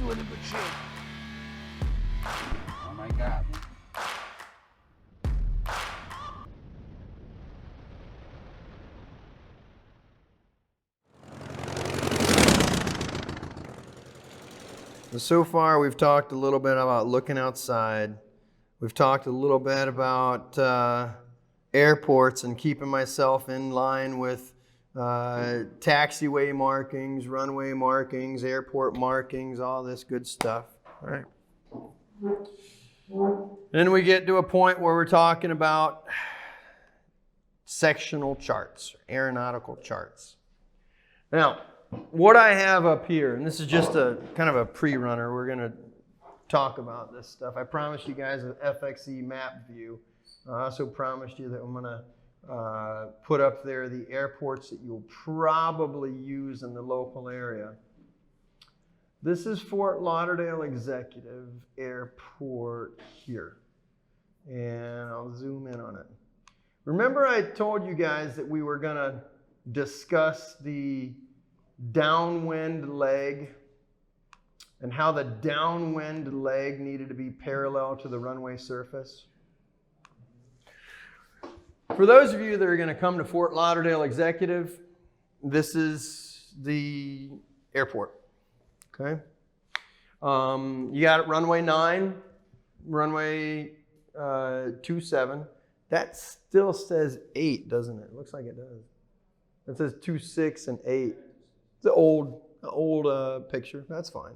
really good shape. Oh my God. So far, we've talked a little bit about looking outside. We've talked a little bit about airports and keeping myself in line with taxiway markings, runway markings, airport markings, all this good stuff. All right. Then we get to a point where we're talking about sectional charts, aeronautical charts. Now, what I have up here, and this is just a kind of a pre-runner, we're going to talk about this stuff. I promised you guys an FXE map view. I also promised you that I'm going to put up there the airports that you'll probably use in the local area. This is Fort Lauderdale Executive Airport here. And I'll zoom in on it. Remember I told you guys that we were going to discuss the downwind leg and how the downwind leg needed to be parallel to the runway surface? For those of you that are going to come to Fort Lauderdale Executive, this is the airport. Okay. You got runway 9, runway 27. That still says 8, doesn't it? It looks like it does. It says 26 and 8. It's an old picture. That's fine.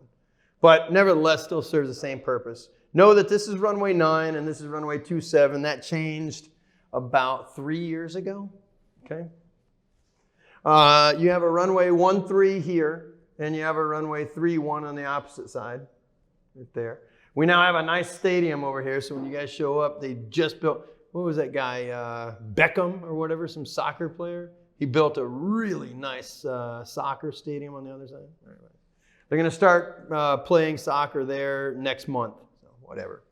But nevertheless, still serves the same purpose. Know that this is runway 9 and this is runway 27. That changed about 3 years ago. Okay. You have a runway 13 here, and you have a runway 31 on the opposite side, right there. We now have a nice stadium over here, so when you guys show up, they just built, what was that guy, Beckham or whatever, some soccer player? He built a really nice soccer stadium on the other side. Anyway, they're going to start playing soccer there next month, so whatever.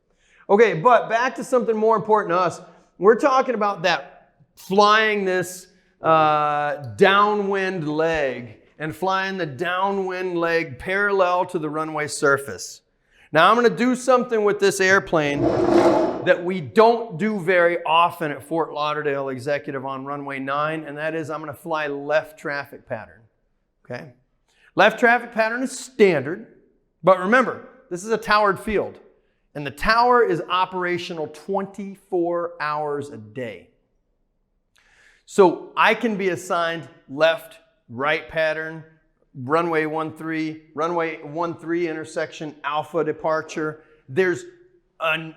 Okay, but back to something more important to us. We're talking about that flying this downwind leg and flying the downwind leg parallel to the runway surface. Now I'm going to do something with this airplane that we don't do very often at Fort Lauderdale Executive on runway 9, and that is I'm going to fly left traffic pattern. Okay? Left traffic pattern is standard, but remember, this is a towered field, and the tower is operational 24 hours a day. So I can be assigned left, right pattern, runway 13, runway 13 intersection, alpha departure. There's an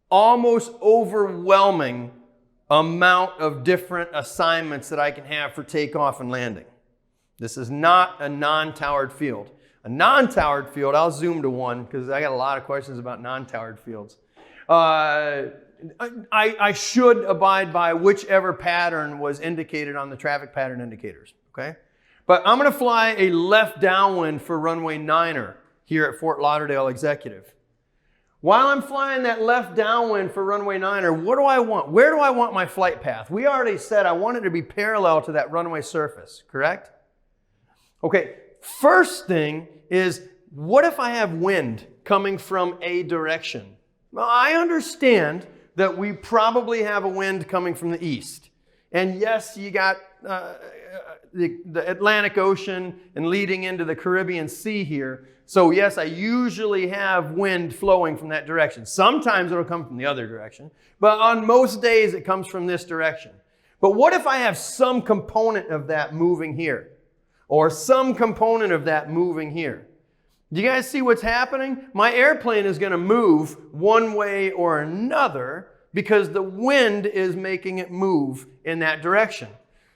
almost overwhelming amount of different assignments that I can have for takeoff and landing. This is not a non-towered field. A non-towered field, I'll zoom to one because I got a lot of questions about non-towered fields. I should abide by whichever pattern was indicated on the traffic pattern indicators, okay? But I'm going to fly a left downwind for runway 9er here at Fort Lauderdale Executive. While I'm flying that left downwind for runway 9er, what do I want? Where do I want my flight path? We already said I want it to be parallel to that runway surface, correct? Okay, first thing is, what if I have wind coming from a direction? Well, I understand that we probably have a wind coming from the east. And yes, you got the Atlantic Ocean and leading into the Caribbean Sea here. So yes, I usually have wind flowing from that direction. Sometimes it'll come from the other direction, but on most days it comes from this direction. But what if I have some component of that moving here? Or some component of that moving here? Do you guys see what's happening? My airplane is going to move one way or another because the wind is making it move in that direction.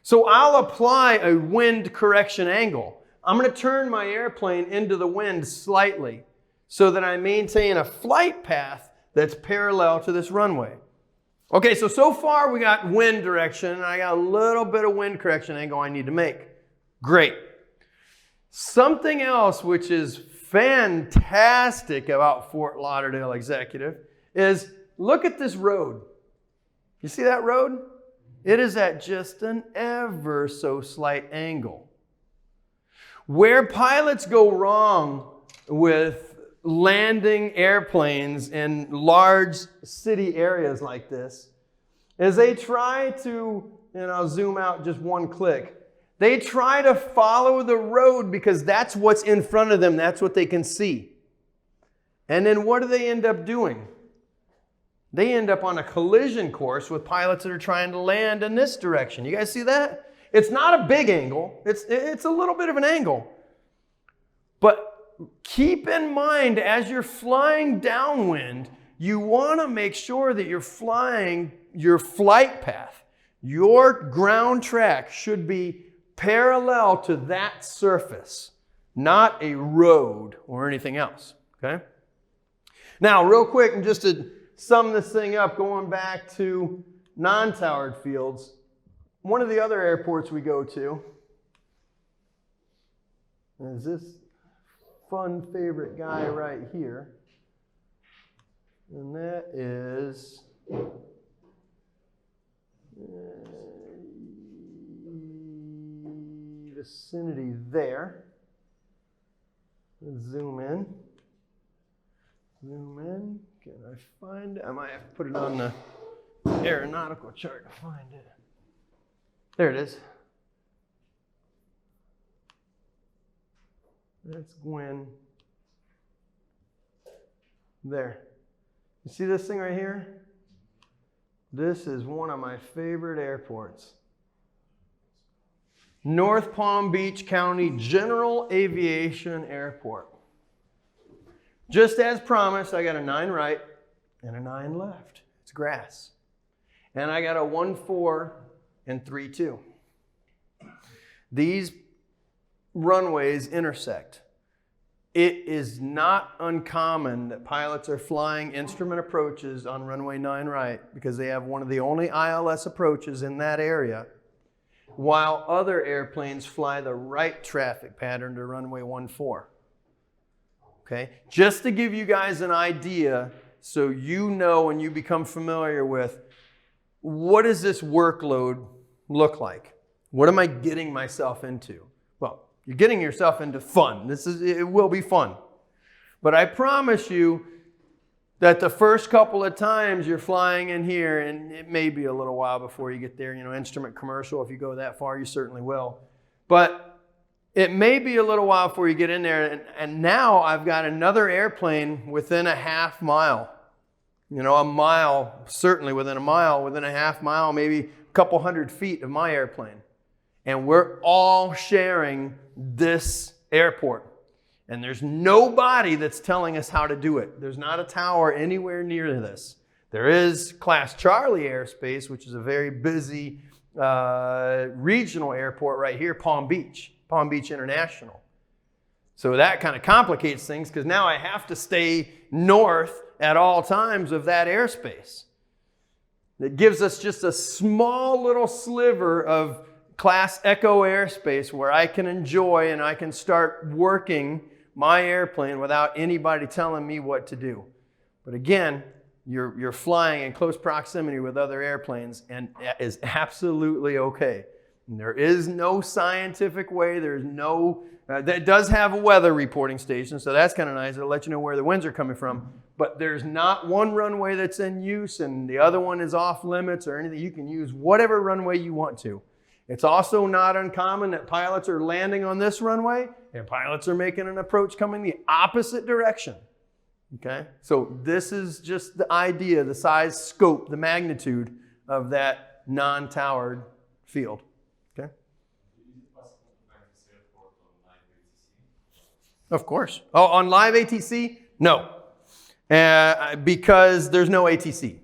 So I'll apply a wind correction angle. I'm going to turn my airplane into the wind slightly so that I maintain a flight path that's parallel to this runway. Okay, so far we got wind direction and I got a little bit of wind correction angle I need to make. Great. Something else which is fantastic about Fort Lauderdale Executive is look at this road. You see that road? It is at just an ever so slight angle. Where pilots go wrong with landing airplanes in large city areas like this is they try to, and I'll zoom out just one click, they try to follow the road because that's what's in front of them, that's what they can see. And then what do they end up doing? They end up on a collision course with pilots that are trying to land in this direction. You guys see that? It's not a big angle. It's a little bit of an angle. But keep in mind, as you're flying downwind, you want to make sure that you're flying your flight path. Your ground track should be parallel to that surface, not a road or anything else. Okay? Now, real quick, and just to sum this thing up, going back to non-towered fields, one of the other airports we go to is this fun favorite guy right here. And that is vicinity there. Let's zoom in. Zoom in. Can I find it? I might have to put it on the aeronautical chart to find it. There it is. That's Gwen. There. You see this thing right here? This is one of my favorite airports. North Palm Beach County General Aviation Airport. Just as promised, I got a 9 right and a 9 left. It's grass. And I got a 1-4 and 3-2. These runways intersect. It is not uncommon that pilots are flying instrument approaches on runway 9 right because they have one of the only ILS approaches in that area, while other airplanes fly the right traffic pattern to runway 14. Okay? Just to give you guys an idea so you know and you become familiar with what does this workload look like? What am I getting myself into? Well, you're getting yourself into fun. It will be fun. But I promise you that the first couple of times you're flying in here, and it may be a little while before you get there, instrument commercial, if you go that far, you certainly will. But it may be a little while before you get in there, and now I've got another airplane within a half mile. A mile, certainly within a mile, within a half mile, maybe a couple hundred feet of my airplane. And we're all sharing this airport. And there's nobody that's telling us how to do it. There's not a tower anywhere near this. There is Class Charlie airspace, which is a very busy regional airport right here, Palm Beach International. So that kind of complicates things because now I have to stay north at all times of that airspace. It gives us just a small little sliver of Class Echo airspace where I can enjoy and I can start working my airplane without anybody telling me what to do. But again, you're flying in close proximity with other airplanes, and that is absolutely okay. And there is no scientific way. There's no that does have a weather reporting station, so that's kind of nice. It'll let you know where the winds are coming from. But there's not one runway that's in use and the other one is off limits or anything. You can use whatever runway you want to. It's also not uncommon that pilots are landing on this runway and pilots are making an approach coming the opposite direction. Okay? So this is just the idea, the size, scope, the magnitude of that non-towered field. Okay? Of course. Oh, on live ATC? No. Because there's no ATC.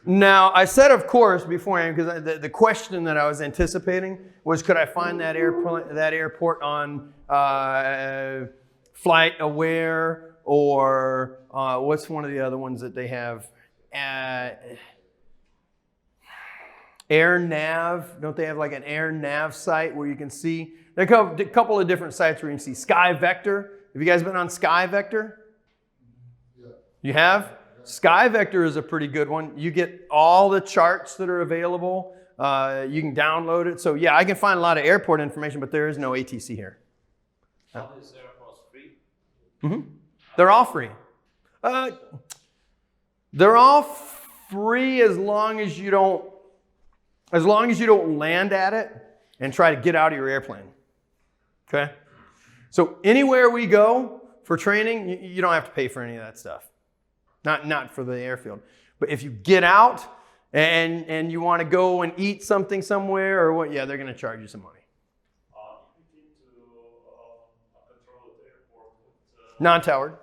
Now, I said of course beforehand because the question that I was anticipating was could I find that airport on Flight Aware or what's one of the other ones that they have? Air Nav. Don't they have like an Air Nav site where you can see? There are a couple of different sites where you can see. Sky Vector. Have you guys been on Sky Vector? Yeah. You have? Sky Vector is a pretty good one. You get all the charts that are available. You can download it. So yeah, I can find a lot of airport information, but there is no ATC here. All these airports free? Mm-hmm. They're all free. They're all free as long as you don't land at it and try to get out of your airplane. Okay? So anywhere we go for training, you don't have to pay for any of that stuff. Not for the airfield. But if you get out and you want to go and eat something somewhere or what, yeah, they're going to charge you some money. If you get to a controlled airport with Non-towered.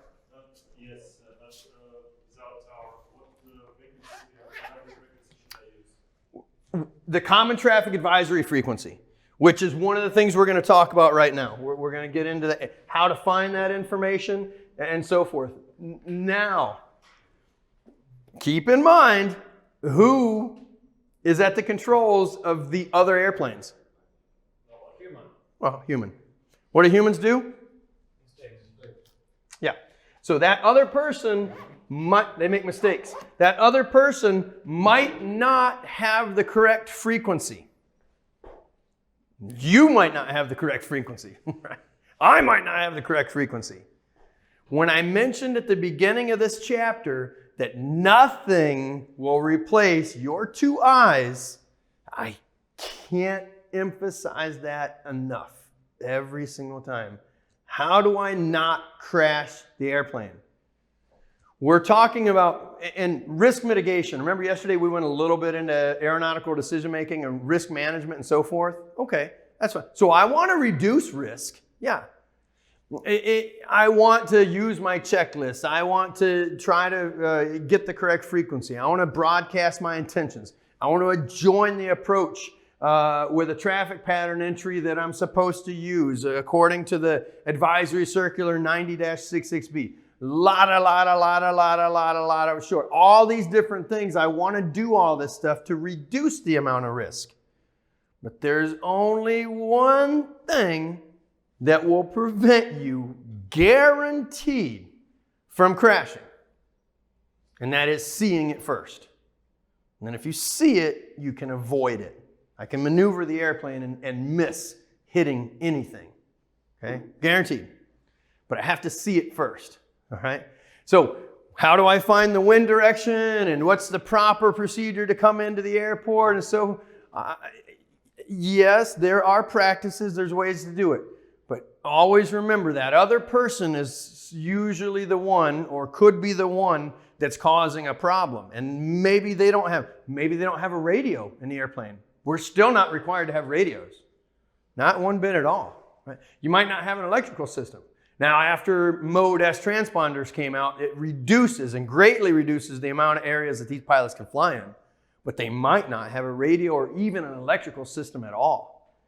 yes, not without tower, what frequency or average frequency should I use? The common traffic advisory frequency, which is one of the things we're going to talk about right now. We're going to get into how to find that information and so forth. Now, keep in mind who is at the controls of the other airplanes. Human. Well, human. What do humans do? Yeah. So that other person they make mistakes. That other person might not have the correct frequency. You might not have the correct frequency. I might not have the correct frequency. When I mentioned at the beginning of this chapter that nothing will replace your two eyes, I can't emphasize that enough every single time. How do I not crash the airplane? We're talking about and risk mitigation. Remember yesterday we went a little bit into aeronautical decision making and risk management and so forth? Okay, that's fine. So I want to reduce risk. Yeah. I want to use my checklist. I want to try to get the correct frequency. I want to broadcast my intentions. I want to join the approach with a traffic pattern entry that I'm supposed to use according to the advisory circular 90-66B. Short. All these different things. I want to do all this stuff to reduce the amount of risk. But there's only one thing that will prevent you, guaranteed, from crashing. And that is seeing it first. And then if you see it, you can avoid it. I can maneuver the airplane and miss hitting anything. Okay? Guaranteed. But I have to see it first. All right? So how do I find the wind direction and what's the proper procedure to come into the airport? And so, yes, there are practices, there's ways to do it. But always remember that other person is usually the one or could be the one that's causing a problem. And maybe they don't have a radio in the airplane. We're still not required to have radios. Not one bit at all. Right? You might not have an electrical system. Now, after Mode S transponders came out, it reduces and greatly reduces the amount of areas that these pilots can fly in. But they might not have a radio or even an electrical system at all.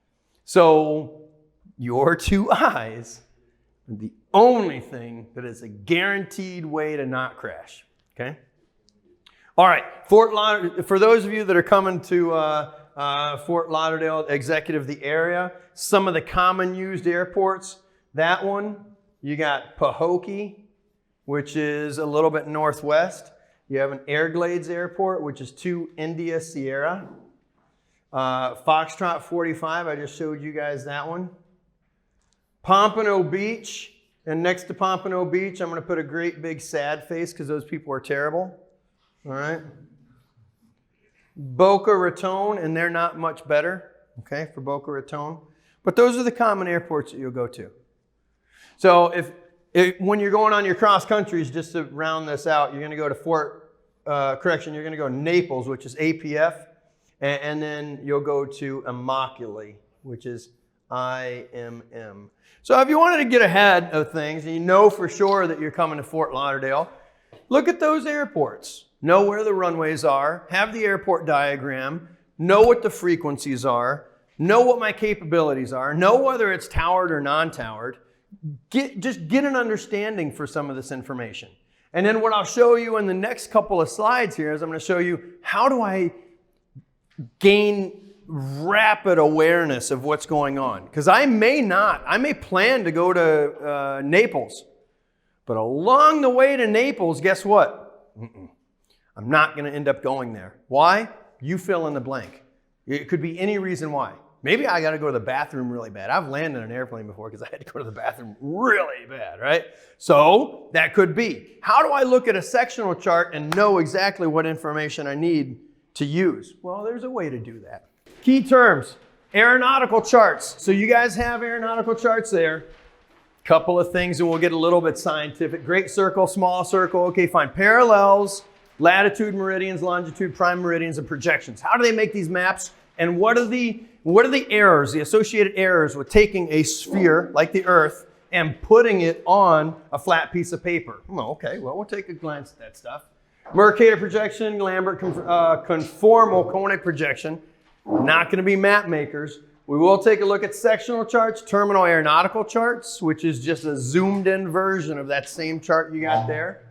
So your two eyes are the only thing that is a guaranteed way to not crash. Okay? All right. Fort Lauderdale, for those of you that are coming to Fort Lauderdale, Executive, the area, some of the common used airports, that one, you got Pahokee, which is a little bit northwest. You have an Everglades Airport, which is 2 India Sierra. Foxtrot 45, I just showed you guys that one. Pompano Beach, and next to Pompano Beach, I'm going to put a great big sad face because those people are terrible. All right. Boca Raton, and they're not much better, okay, for Boca Raton. But those are the common airports that you'll go to. So if when you're going on your cross countries, just to round this out, you're going to go to you're going to go to Naples, which is APF, and then you'll go to Immokalee, which is IMM. So if you wanted to get ahead of things and you know for sure that you're coming to Fort Lauderdale, look at those airports. Know where the runways are, have the airport diagram, know what the frequencies are, know what my capabilities are, know whether it's towered or non-towered. Just get an understanding for some of this information. And then what I'll show you in the next couple of slides here is I'm going to show you how do I gain rapid awareness of what's going on. Because I may plan to go to Naples. But along the way to Naples, guess what? I'm not going to end up going there. Why? You fill in the blank. It could be any reason why. Maybe I got to go to the bathroom really bad. I've landed an airplane before because I had to go to the bathroom really bad, right? So that could be. How do I look at a sectional chart and know exactly what information I need to use? Well, there's a way to do that. Key terms, aeronautical charts. So you guys have aeronautical charts there. Couple of things and we'll get a little bit scientific. Great circle, small circle. Okay, fine. Parallels, latitude, meridians, longitude, prime meridians, and projections. How do they make these maps? And what are the errors, the associated errors with taking a sphere like the Earth and putting it on a flat piece of paper? Oh, okay, well, we'll take a glance at that stuff. Mercator projection, Lambert conformal conic projection. Not going to be map makers. We will take a look at sectional charts, terminal aeronautical charts, which is just a zoomed in version of that same chart you got there.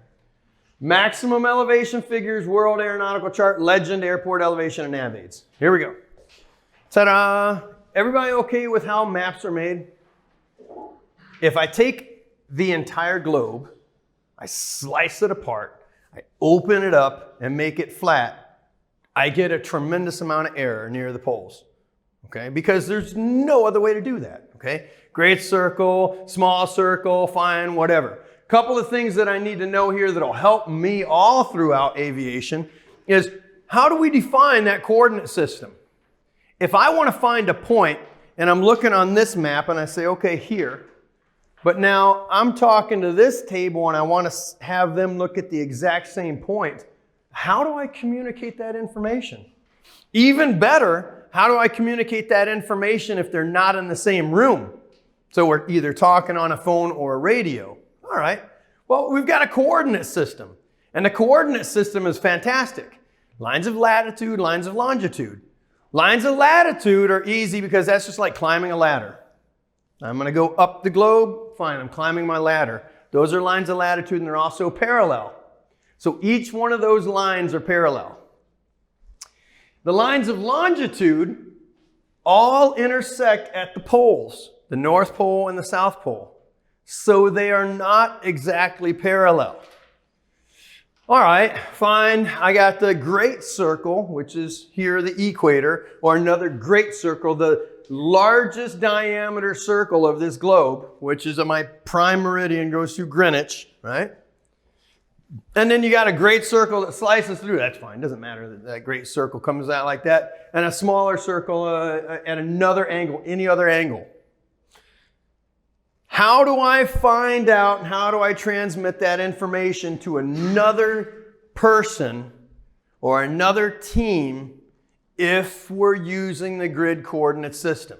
Maximum elevation figures, world aeronautical chart, legend, airport elevation, and nav aids. Here we go. Ta-da! Everybody okay with how maps are made? If I take the entire globe, I slice it apart, I open it up and make it flat, I get a tremendous amount of error near the poles. Okay, because there's no other way to do that. Okay, great circle, small circle, fine, whatever. Couple of things that I need to know here that'll help me all throughout aviation is how do we define that coordinate system? If I want to find a point and I'm looking on this map and I say, okay, here, but now I'm talking to this table and I want to have them look at the exact same point, how do I communicate that information? Even better, how do I communicate that information if they're not in the same room? So we're either talking on a phone or a radio. All right, well, we've got a coordinate system. And the coordinate system is fantastic. Lines of latitude, lines of longitude. Lines of latitude are easy because that's just like climbing a ladder. I'm going to go up the globe. Fine, I'm climbing my ladder. Those are lines of latitude and they're also parallel. So each one of those lines are parallel. The lines of longitude all intersect at the poles, the North Pole and the South Pole. So they are not exactly parallel. All right, fine. I got the great circle, which is here the equator, or another great circle, the largest diameter circle of this globe, which is my prime meridian, goes through Greenwich, right? And then you got a great circle that slices through. That's fine. Doesn't matter that that great circle comes out like that. And a smaller circle at another angle, any other angle. How do I find out and how do I transmit that information to another person or another team if we're using the grid coordinate system?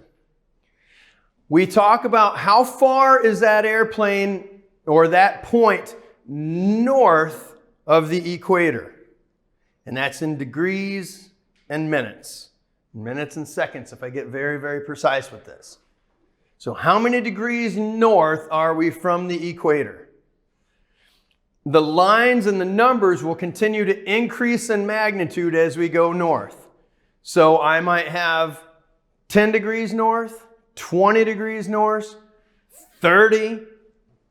We talk about how far is that airplane or that point north of the equator. And that's in degrees and minutes. Minutes and seconds if I get very, very precise with this. So how many degrees north are we from the equator? The lines and the numbers will continue to increase in magnitude as we go north. So I might have 10 degrees north, 20 degrees north, 30.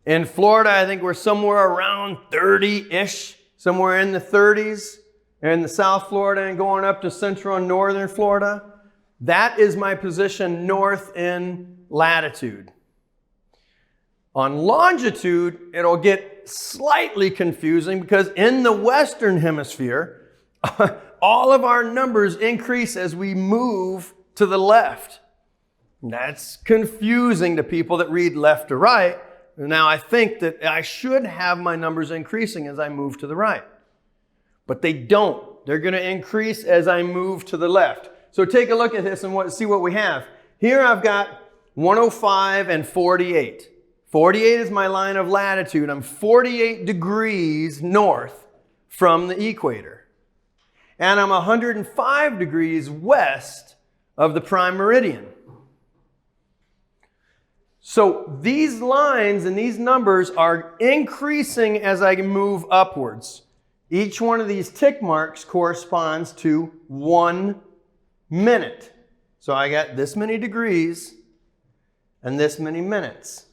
In Florida, I think we're somewhere around 30-ish, somewhere in the 30s. In the South Florida and going up to central and northern Florida. That is my position north in latitude. On longitude, it'll get slightly confusing because in the Western Hemisphere, all of our numbers increase as we move to the left. That's confusing to people that read left to right. Now, I think that I should have my numbers increasing as I move to the right. But they don't. They're going to increase as I move to the left. So take a look at this and see what we have. Here I've got 105 and 48. 48 is my line of latitude. I'm 48 degrees north from the equator. And I'm 105 degrees west of the prime meridian. So these lines and these numbers are increasing as I move upwards. Each one of these tick marks corresponds to 1 minute. So I got this many degrees and this many minutes.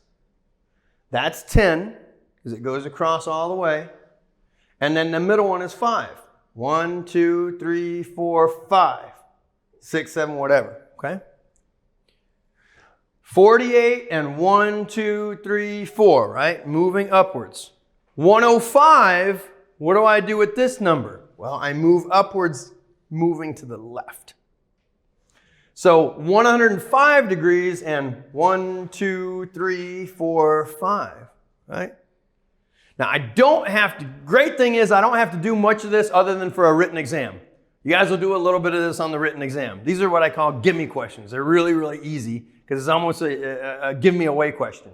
That's 10 because it goes across all the way. And then the middle one is 5. 1, 2, 3, 4, 5. 6, 7, whatever, okay? 48 and 1, 2, 3, 4, right? Moving upwards. 105, what do I do with this number? Well, I move upwards, moving to the left. So 105 degrees and 1, 2, 3, 4, 5, right? Now I don't have to, great thing is I don't have to do much of this other than for a written exam. You guys will do a little bit of this on the written exam. These are what I call gimme questions. They're really, really easy because it's almost a give me away question.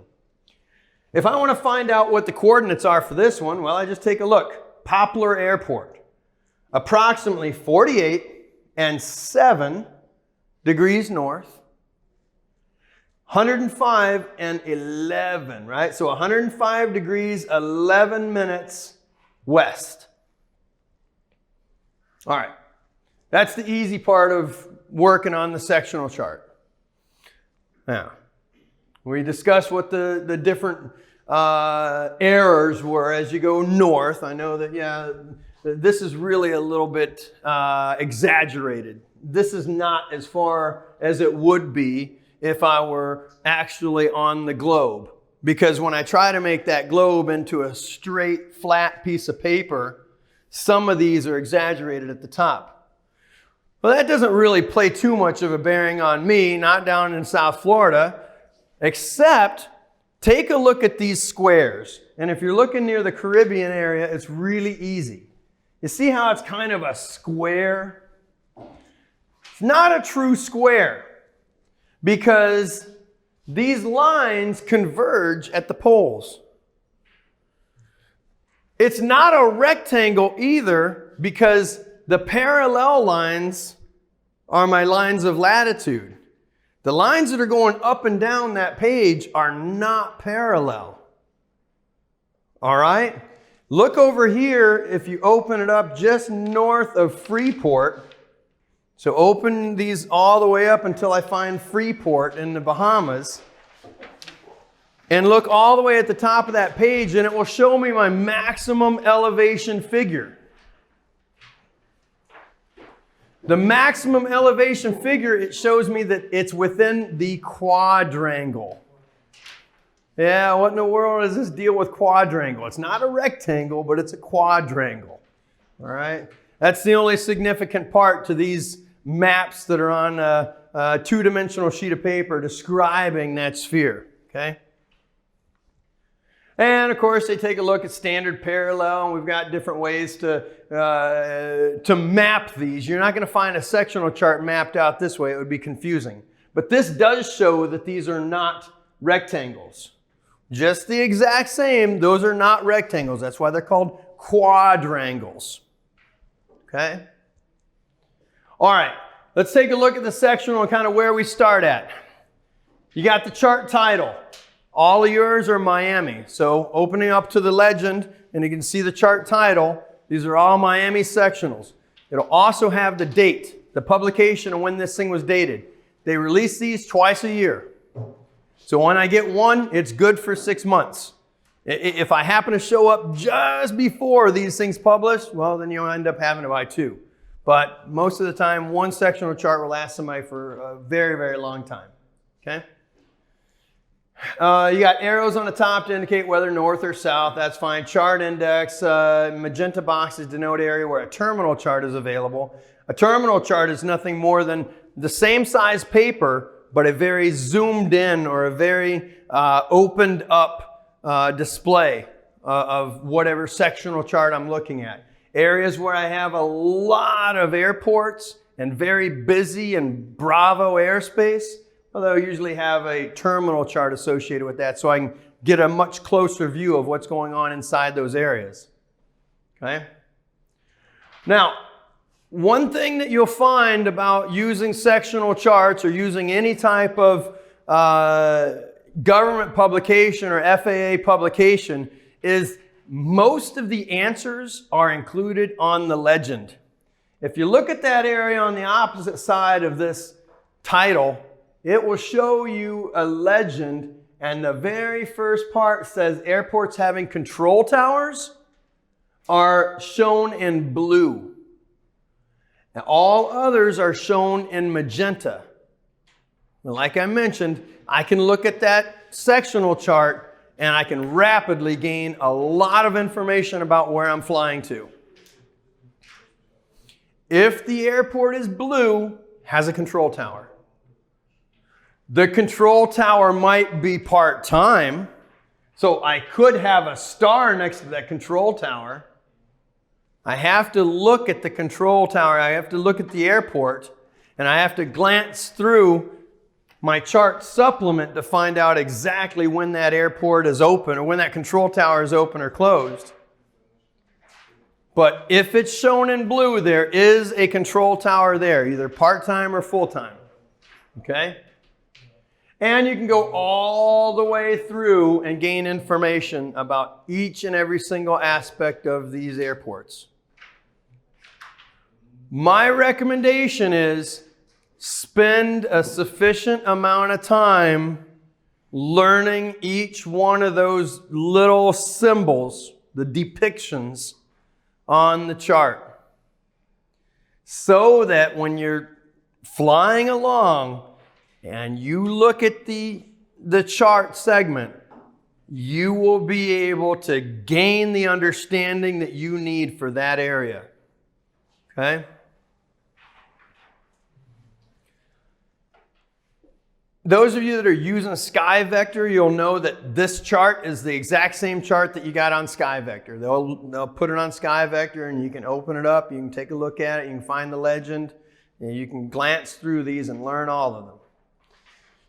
If I want to find out what the coordinates are for this one, well, I just take a look. Poplar Airport, approximately 48 and 7 degrees north, 105 and 11, right? So 105 degrees, 11 minutes west. All right. That's the easy part of working on the sectional chart. Now, we discussed what the different errors were as you go north. I know that, yeah, this is really a little bit exaggerated. This is not as far as it would be if I were actually on the globe. Because when I try to make that globe into a straight, flat piece of paper, some of these are exaggerated at the top. Well, that doesn't really play too much of a bearing on me, not down in South Florida, except take a look at these squares. And if you're looking near the Caribbean area, it's really easy. You see how it's kind of a square? It's not a true square because these lines converge at the poles. It's not a rectangle either because the parallel lines are my lines of latitude. The lines that are going up and down that page are not parallel. All right? Look over here if you open it up just north of Freeport. So open these all the way up until I find Freeport in the Bahamas. And look all the way at the top of that page and it will show me my maximum elevation figure. The maximum elevation figure, it shows me that it's within the quadrangle. Yeah, what in the world is this deal with quadrangle? It's not a rectangle, but it's a quadrangle. All right? That's the only significant part to these maps that are on a two-dimensional sheet of paper describing that sphere. Okay? And of course, they take a look at standard parallel, and we've got different ways to map these. You're not going to find a sectional chart mapped out this way. It would be confusing. But this does show that these are not rectangles. Just the exact same, those are not rectangles. That's why they're called quadrangles. Okay? All right, let's take a look at the sectional and kind of where we start at. You got the chart title. All of yours are Miami. So opening up to the legend, and you can see the chart title. These are all Miami sectionals. It'll also have the date, the publication, and when this thing was dated. They release these twice a year. So when I get one, it's good for 6 months. If I happen to show up just before these things publish, well, then you'll end up having to buy two. But most of the time, one sectional chart will last somebody for a very, very long time. Okay? You got arrows on the top to indicate whether north or south. That's fine. Chart index. Magenta boxes denote area where a terminal chart is available. A terminal chart is nothing more than the same size paper, but a very zoomed in or a very opened up display of whatever sectional chart I'm looking at. Areas where I have a lot of airports and very busy and bravo airspace, well, they'll usually have a terminal chart associated with that so I can get a much closer view of what's going on inside those areas. Okay? Now, one thing that you'll find about using sectional charts or using any type of government publication or FAA publication is most of the answers are included on the legend. If you look at that area on the opposite side of this title, it will show you a legend, and the very first part says airports having control towers are shown in blue. And all others are shown in magenta. And like I mentioned, I can look at that sectional chart and I can rapidly gain a lot of information about where I'm flying to. If the airport is blue, has a control tower. The control tower might be part-time, so I could have a star next to that control tower. I have to look at the control tower, I have to look at the airport, and I have to glance through my chart supplement to find out exactly when that airport is open or when that control tower is open or closed. But if it's shown in blue, there is a control tower there, either part-time or full-time. Okay? And you can go all the way through and gain information about each and every single aspect of these airports. My recommendation is spend a sufficient amount of time learning each one of those little symbols, the depictions on the chart, so that when you're flying along and you look at the chart segment, you will be able to gain the understanding that you need for that area. Okay? Those of you that are using SkyVector, you'll know that this chart is the exact same chart that you got on SkyVector. They'll put it on SkyVector and you can open it up, you can take a look at it, you can find the legend, and you can glance through these and learn all of them.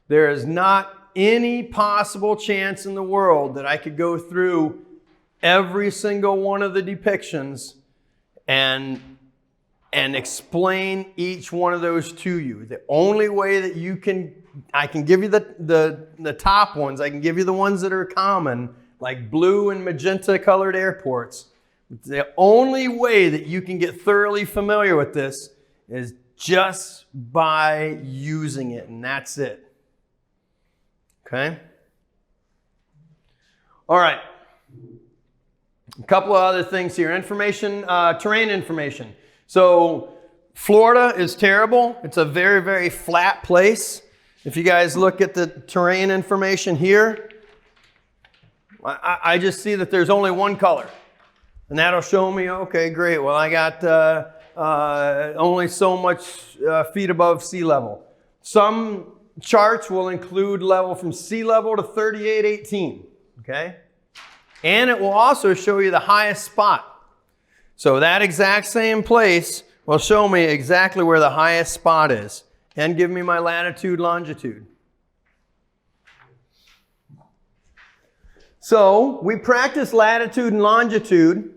There is not any possible chance in the world that I could go through every single one of the depictions and explain each one of those to you. The only way that I can give you the top ones. I can give you the ones that are common, like blue and magenta colored airports. The only way that you can get thoroughly familiar with this is just by using it, and that's it. Okay? All right. A couple of other things here. Terrain information. So Florida is terrible. It's a very, very flat place. If you guys look at the terrain information here, I just see that there's only one color. And that'll show me, okay, great. Well, I got only so much feet above sea level. Some charts will include level from sea level to 3818, okay? And it will also show you the highest spot. So that exact same place will show me exactly where the highest spot is and give me my latitude, longitude. So we practice latitude and longitude.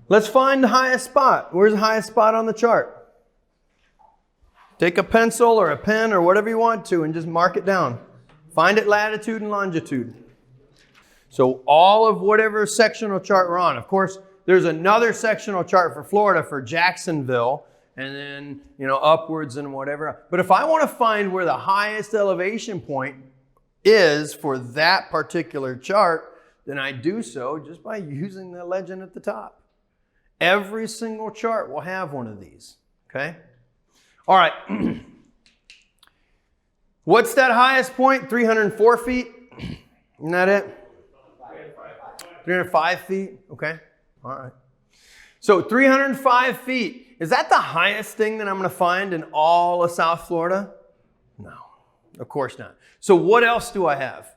Let's find the highest spot. Where's the highest spot on the chart? Take a pencil or a pen or whatever you want to and just mark it down. Find it latitude and longitude. So all of whatever sectional chart we're on. Of course, there's another sectional chart for Florida for Jacksonville and then, upwards and whatever. But if I want to find where the highest elevation point is for that particular chart, then I do so just by using the legend at the top. Every single chart will have one of these, okay? All right. What's that highest point? 304 feet? Isn't that it? 305 feet? Okay. All right. So 305 feet. Is that the highest thing that I'm going to find in all of South Florida? No, of course not. So what else do I have?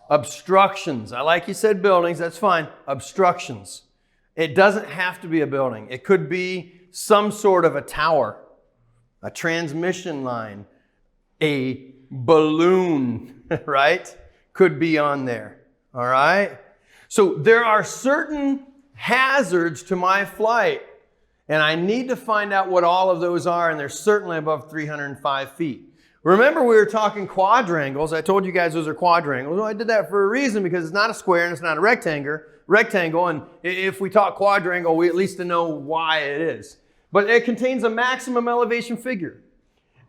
Obstructions. I like you said buildings. That's fine. Obstructions. It doesn't have to be a building. It could be some sort of a tower, a transmission line, a balloon, right? Could be on there, all right? So there are certain hazards to my flight, and I need to find out what all of those are, and they're certainly above 305 feet. Remember we were talking quadrangles. I told you guys those are quadrangles. Well, I did that for a reason because it's not a square and it's not a rectangle, and if we talk quadrangle, we at least know why it is. But it contains a maximum elevation figure.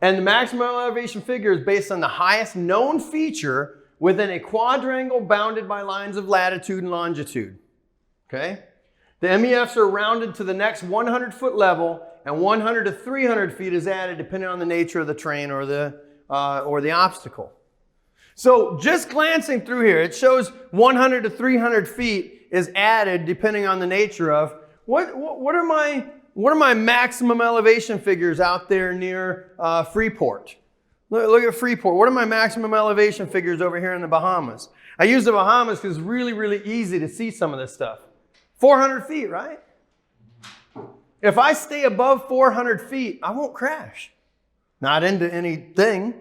And the maximum elevation figure is based on the highest known feature within a quadrangle bounded by lines of latitude and longitude. Okay? The MEFs are rounded to the next 100-foot level, and 100 to 300 feet is added depending on the nature of the terrain or the obstacle. So just glancing through here, it shows 100 to 300 feet is added depending on the nature of what are my maximum elevation figures out there near Freeport. Look at Freeport. What are my maximum elevation figures over here in the Bahamas? I use the Bahamas because it's really, really easy to see some of this stuff. 400 feet, right? If I stay above 400 feet, I won't crash. Not into anything.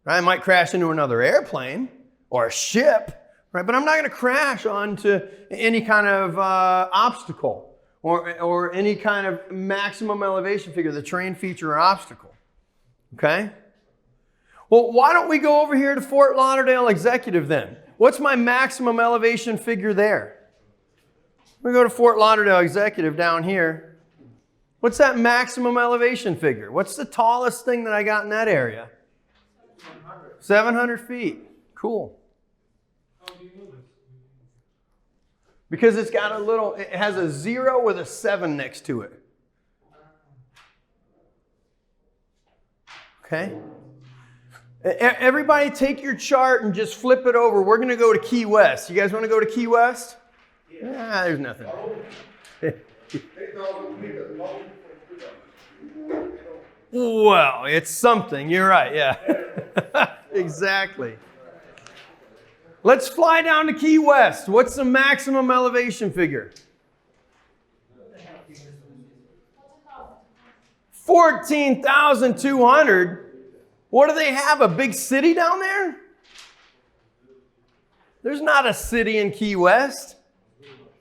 Right? I might crash into another airplane or a ship, right? But I'm not going to crash onto any kind of obstacle or any kind of maximum elevation figure, the terrain feature or obstacle. Okay? Well, why don't we go over here to Fort Lauderdale Executive then? What's my maximum elevation figure there? We go to Fort Lauderdale Executive down here. What's that maximum elevation figure? What's the tallest thing that I got in that area? 700 feet. Cool. How do you know this? Because it's got it has a 0 with a 7 next to it. Okay? Everybody take your chart and just flip it over. We're going to go to Key West. You guys want to go to Key West? Yeah, there's nothing. Well, it's something. You're right. Yeah. Exactly. Let's fly down to Key West. What's the maximum elevation figure? 14,200. What do they have? A big city down there? There's not a city in Key West.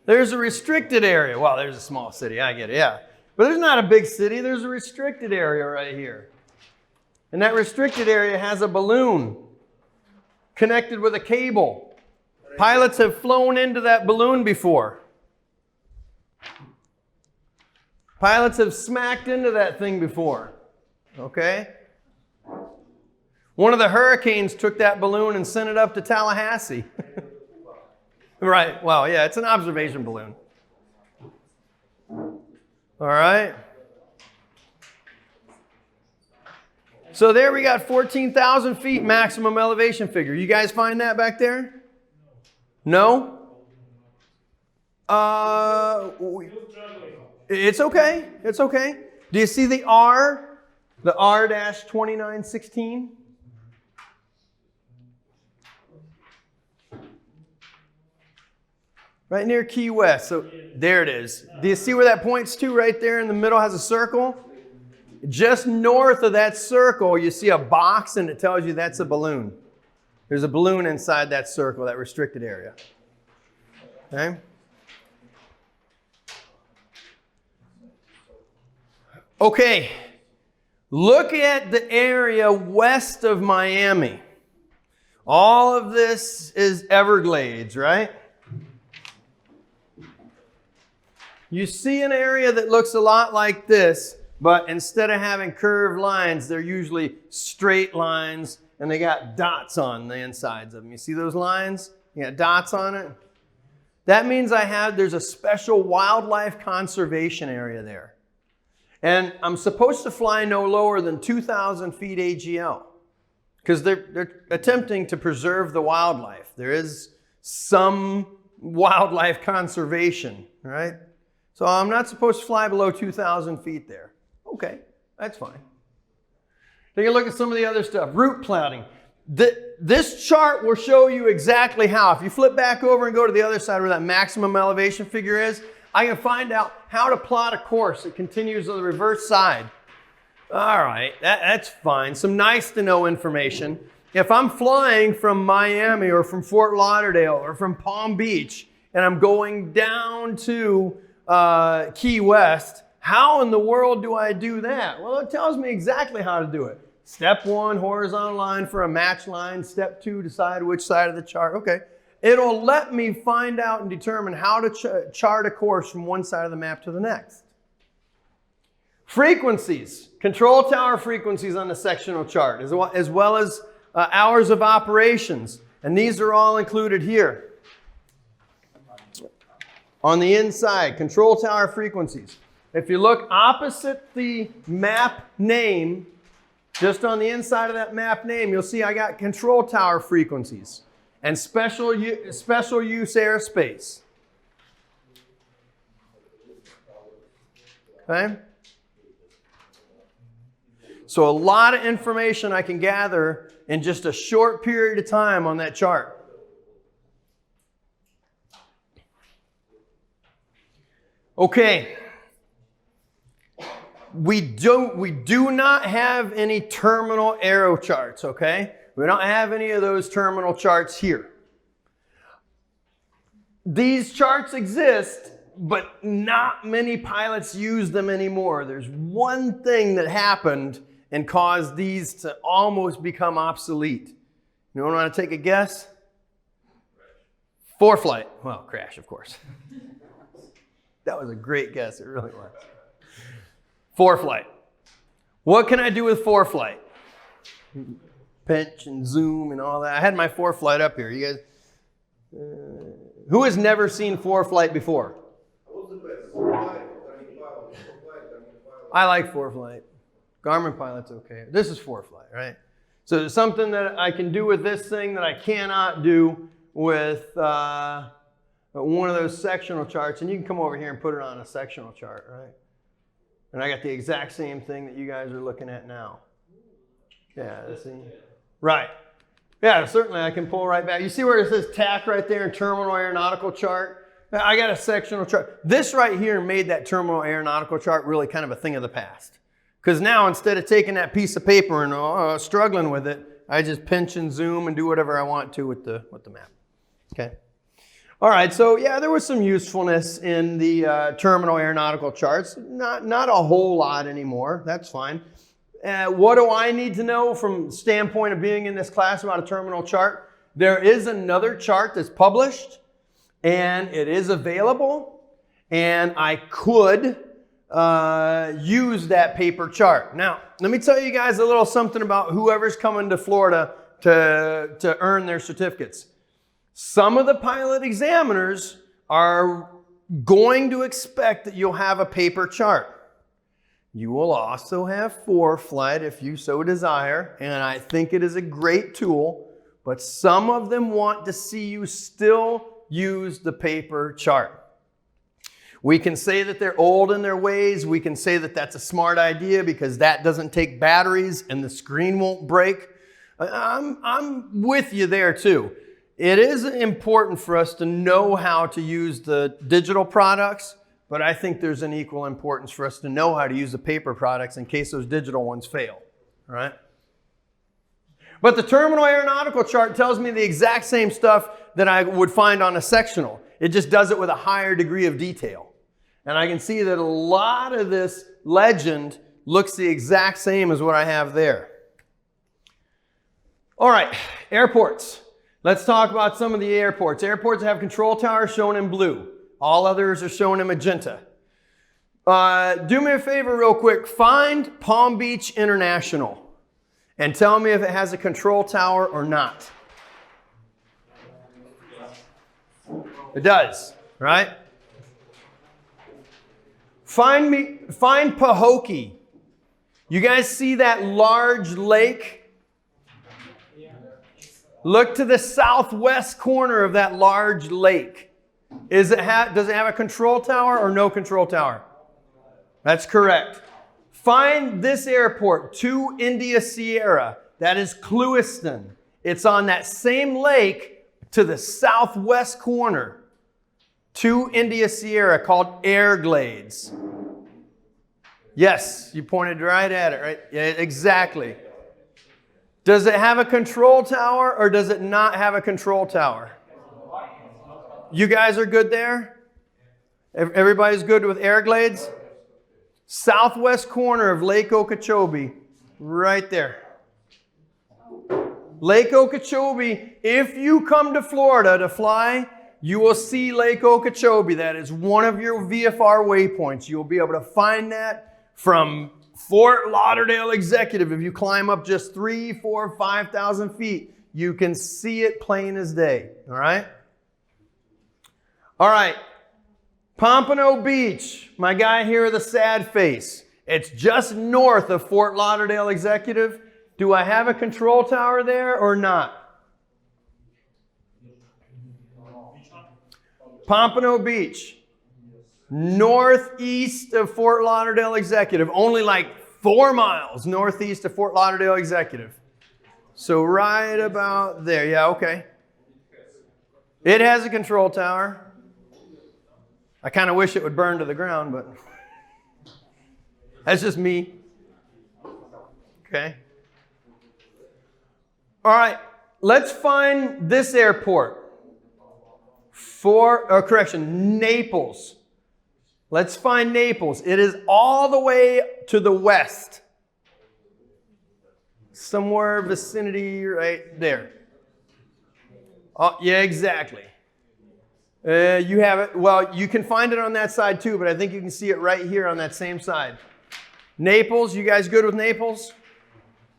There's a restricted area. Well, there's a small city. I get it, yeah. But there's not a big city. There's a restricted area right here. And that restricted area has a balloon connected with a cable. Pilots have flown into that balloon before. Pilots have smacked into that thing before. Okay? One of the hurricanes took that balloon and sent it up to Tallahassee. Right. Well, yeah, it's an observation balloon. All right. So there we got 14,000 feet maximum elevation figure. You guys find that back there? No? It's okay. It's okay. Do you see the R? The R-2916? Right near Key West. So there it is. Do you see where that points to right there in the middle has a circle? Just north of that circle, you see a box and it tells you that's a balloon. There's a balloon inside that circle, that restricted area. Okay? Okay. Look at the area west of Miami. All of this is Everglades, right? You see an area that looks a lot like this, but instead of having curved lines, they're usually straight lines, and they got dots on the insides of them. You see those lines? You got dots on it? That means there's a special wildlife conservation area there. And I'm supposed to fly no lower than 2,000 feet AGL because they're attempting to preserve the wildlife. There is some wildlife conservation, right? So I'm not supposed to fly below 2,000 feet there. Okay, that's fine. Take a look at some of the other stuff. Route plotting. This chart will show you exactly how. If you flip back over and go to the other side where that maximum elevation figure is, I can find out how to plot a course. It continues on the reverse side. All right, that's fine. Some nice to know information. If I'm flying from Miami or from Fort Lauderdale or from Palm Beach and I'm going down to Key West, how in the world do I do that? Well, it tells me exactly how to do it. Step 1, horizontal line for a match line. Step 2, decide which side of the chart. Okay. It'll let me find out and determine how to chart a course from one side of the map to the next. Frequencies. Control tower frequencies on the sectional chart, as well as hours of operations. And these are all included here. On the inside, control tower frequencies. If you look opposite the map name, just on the inside of that map name, you'll see I got control tower frequencies and special use airspace. Okay? So a lot of information I can gather in just a short period of time on that chart. Okay. We do not have any terminal aero charts, okay? We don't have any of those terminal charts here. These charts exist, but not many pilots use them anymore. There's one thing that happened and caused these to almost become obsolete. You want to take a guess? ForeFlight. Well, crash, of course. That was a great guess. It really was. ForeFlight. What can I do with ForeFlight? Pinch and zoom and all that. I had my ForeFlight up here. You guys, who has never seen ForeFlight before? I like ForeFlight. Garmin Pilot's okay. This is ForeFlight, right? So there's something that I can do with this thing that I cannot do with one of those sectional charts. And you can come over here and put it on a sectional chart, right? And I got the exact same thing that you guys are looking at now. Yeah, see? Right. Yeah, certainly I can pull right back. You see where it says TAC right there in Terminal Aeronautical chart? I got a sectional chart. This right here made that Terminal Aeronautical chart really kind of a thing of the past. Because now instead of taking that piece of paper and struggling with it, I just pinch and zoom and do whatever I want to with the map. Okay. All right, so yeah, there was some usefulness in the terminal aeronautical charts. Not a whole lot anymore. That's fine. What do I need to know from the standpoint of being in this class about a terminal chart? There is another chart that's published, and it is available, and I could use that paper chart. Now, let me tell you guys a little something about whoever's coming to Florida to earn their certificates. Some of the pilot examiners are going to expect that you'll have a paper chart. You will also have ForeFlight if you so desire, and I think it is a great tool, but some of them want to see you still use the paper chart. We can say that they're old in their ways. We can say that that's a smart idea because that doesn't take batteries and the screen won't break. I'm with you there too. It is important for us to know how to use the digital products, but I think there's an equal importance for us to know how to use the paper products in case those digital ones fail, all right? But the terminal aeronautical chart tells me the exact same stuff that I would find on a sectional. It just does it with a higher degree of detail. And I can see that a lot of this legend looks the exact same as what I have there. All right, airports. Let's talk about some of the airports. Airports have control towers shown in blue. All others are shown in magenta. Do me a favor real quick. Find Palm Beach International and tell me if it has a control tower or not. It does, right? Find Pahokee. You guys see that large lake? Look to the southwest corner of that large lake. Does it have a control tower or no control tower? That's correct. Find this airport, 2 India Sierra. That is Clewiston. It's on that same lake to the southwest corner. 2 India Sierra called Everglades. Yes, you pointed right at it, right? Yeah, exactly. Does it have a control tower or does it not have a control tower? You guys are good there? Everybody's good with Everglades? Southwest corner of Lake Okeechobee, right there. Lake Okeechobee, if you come to Florida to fly, you will see Lake Okeechobee. That is one of your VFR waypoints. You'll be able to find that from Fort Lauderdale Executive. If you climb up just 3, 4, 5,000 feet, you can see it plain as day. All right? All right. Pompano Beach, my guy here with a sad face. It's just north of Fort Lauderdale Executive. Do I have a control tower there or not? Pompano Beach, northeast of Fort Lauderdale Executive, only like 4 miles northeast of Fort Lauderdale Executive. So right about there. Yeah, okay. It has a control tower. I kind of wish it would burn to the ground, but that's just me. Okay. All right. Let's find this airport. Naples. Let's find Naples. It is all the way to the west. Somewhere vicinity right there. Oh, yeah, exactly. You have it. Well, you can find it on that side too, but I think you can see it right here on that same side. Naples, you guys good with Naples?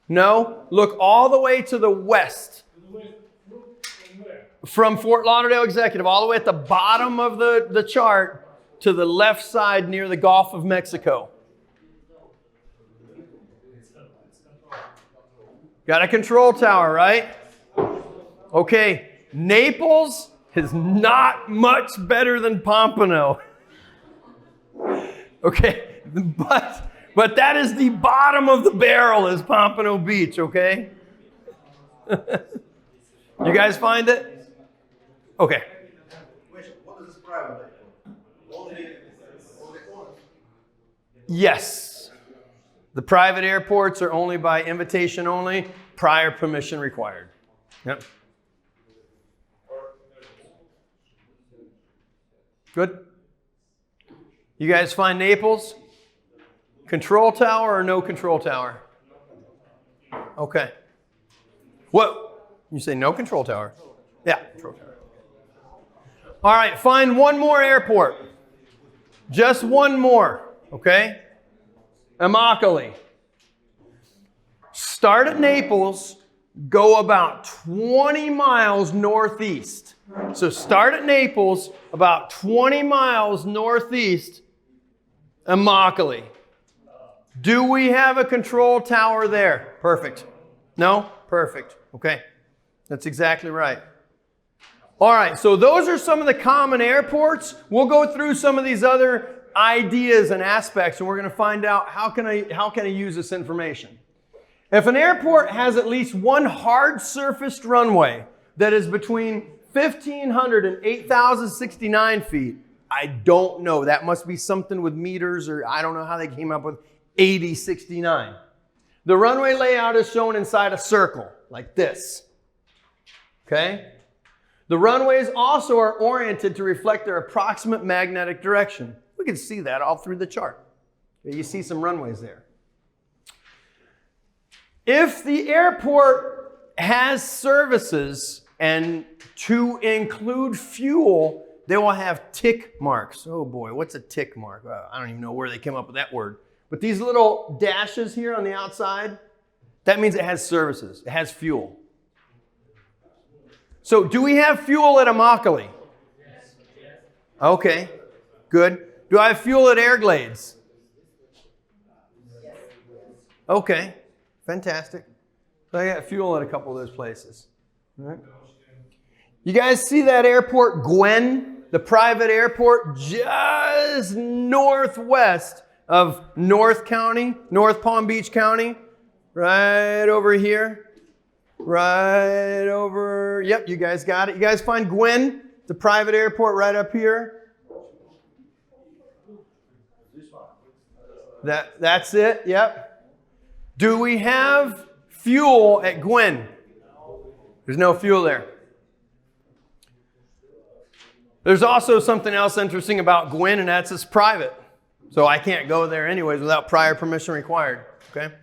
No? Look all the way to the west. From Fort Lauderdale Executive, all the way at the bottom of the chart to the left side near the Gulf of Mexico. Got a control tower, right? Okay, Naples is not much better than Pompano. Okay, but that is the bottom of the barrel is Pompano Beach, okay? You guys find it? Okay. What is this private? Yes. The private airports are only by invitation only, prior permission required. Yep. Good. You guys find Naples? Control tower or no control tower? Okay. What? You say no control tower? Yeah, control tower. All right, find one more airport. Just one more, okay? Immokalee. Start at Naples, go about 20 miles northeast. So start at Naples, about 20 miles northeast, Immokalee. Do we have a control tower there? Perfect. No? Perfect. Okay. That's exactly right. All right, so those are some of the common airports. We'll go through some of these other ideas and aspects, and we're going to find out how can I use this information. If an airport has at least one hard surfaced runway that is between 1,500 and 8,069 feet, I don't know. That must be something with meters, or I don't know how they came up with 8069. The runway layout is shown inside a circle, like this. Okay? The runways also are oriented to reflect their approximate magnetic direction. We can see that all through the chart. You see some runways there. If the airport has services and to include fuel, they will have tick marks. Oh boy, what's a tick mark? I don't even know where they came up with that word. But these little dashes here on the outside, that means it has services. It has fuel. So do we have fuel at Immokalee? Okay, good. Do I have fuel at Everglades? Okay, fantastic. So I got fuel at a couple of those places. All right. You guys see that airport, Gwen, the private airport, just northwest of North Palm Beach County, right over here. Right over, yep, you guys got it. You guys find Gwen, the private airport right up here? That's it, yep. Do we have fuel at Gwen? There's no fuel there. There's also something else interesting about Gwen, and that's it's private. So I can't go there anyways without prior permission required, okay?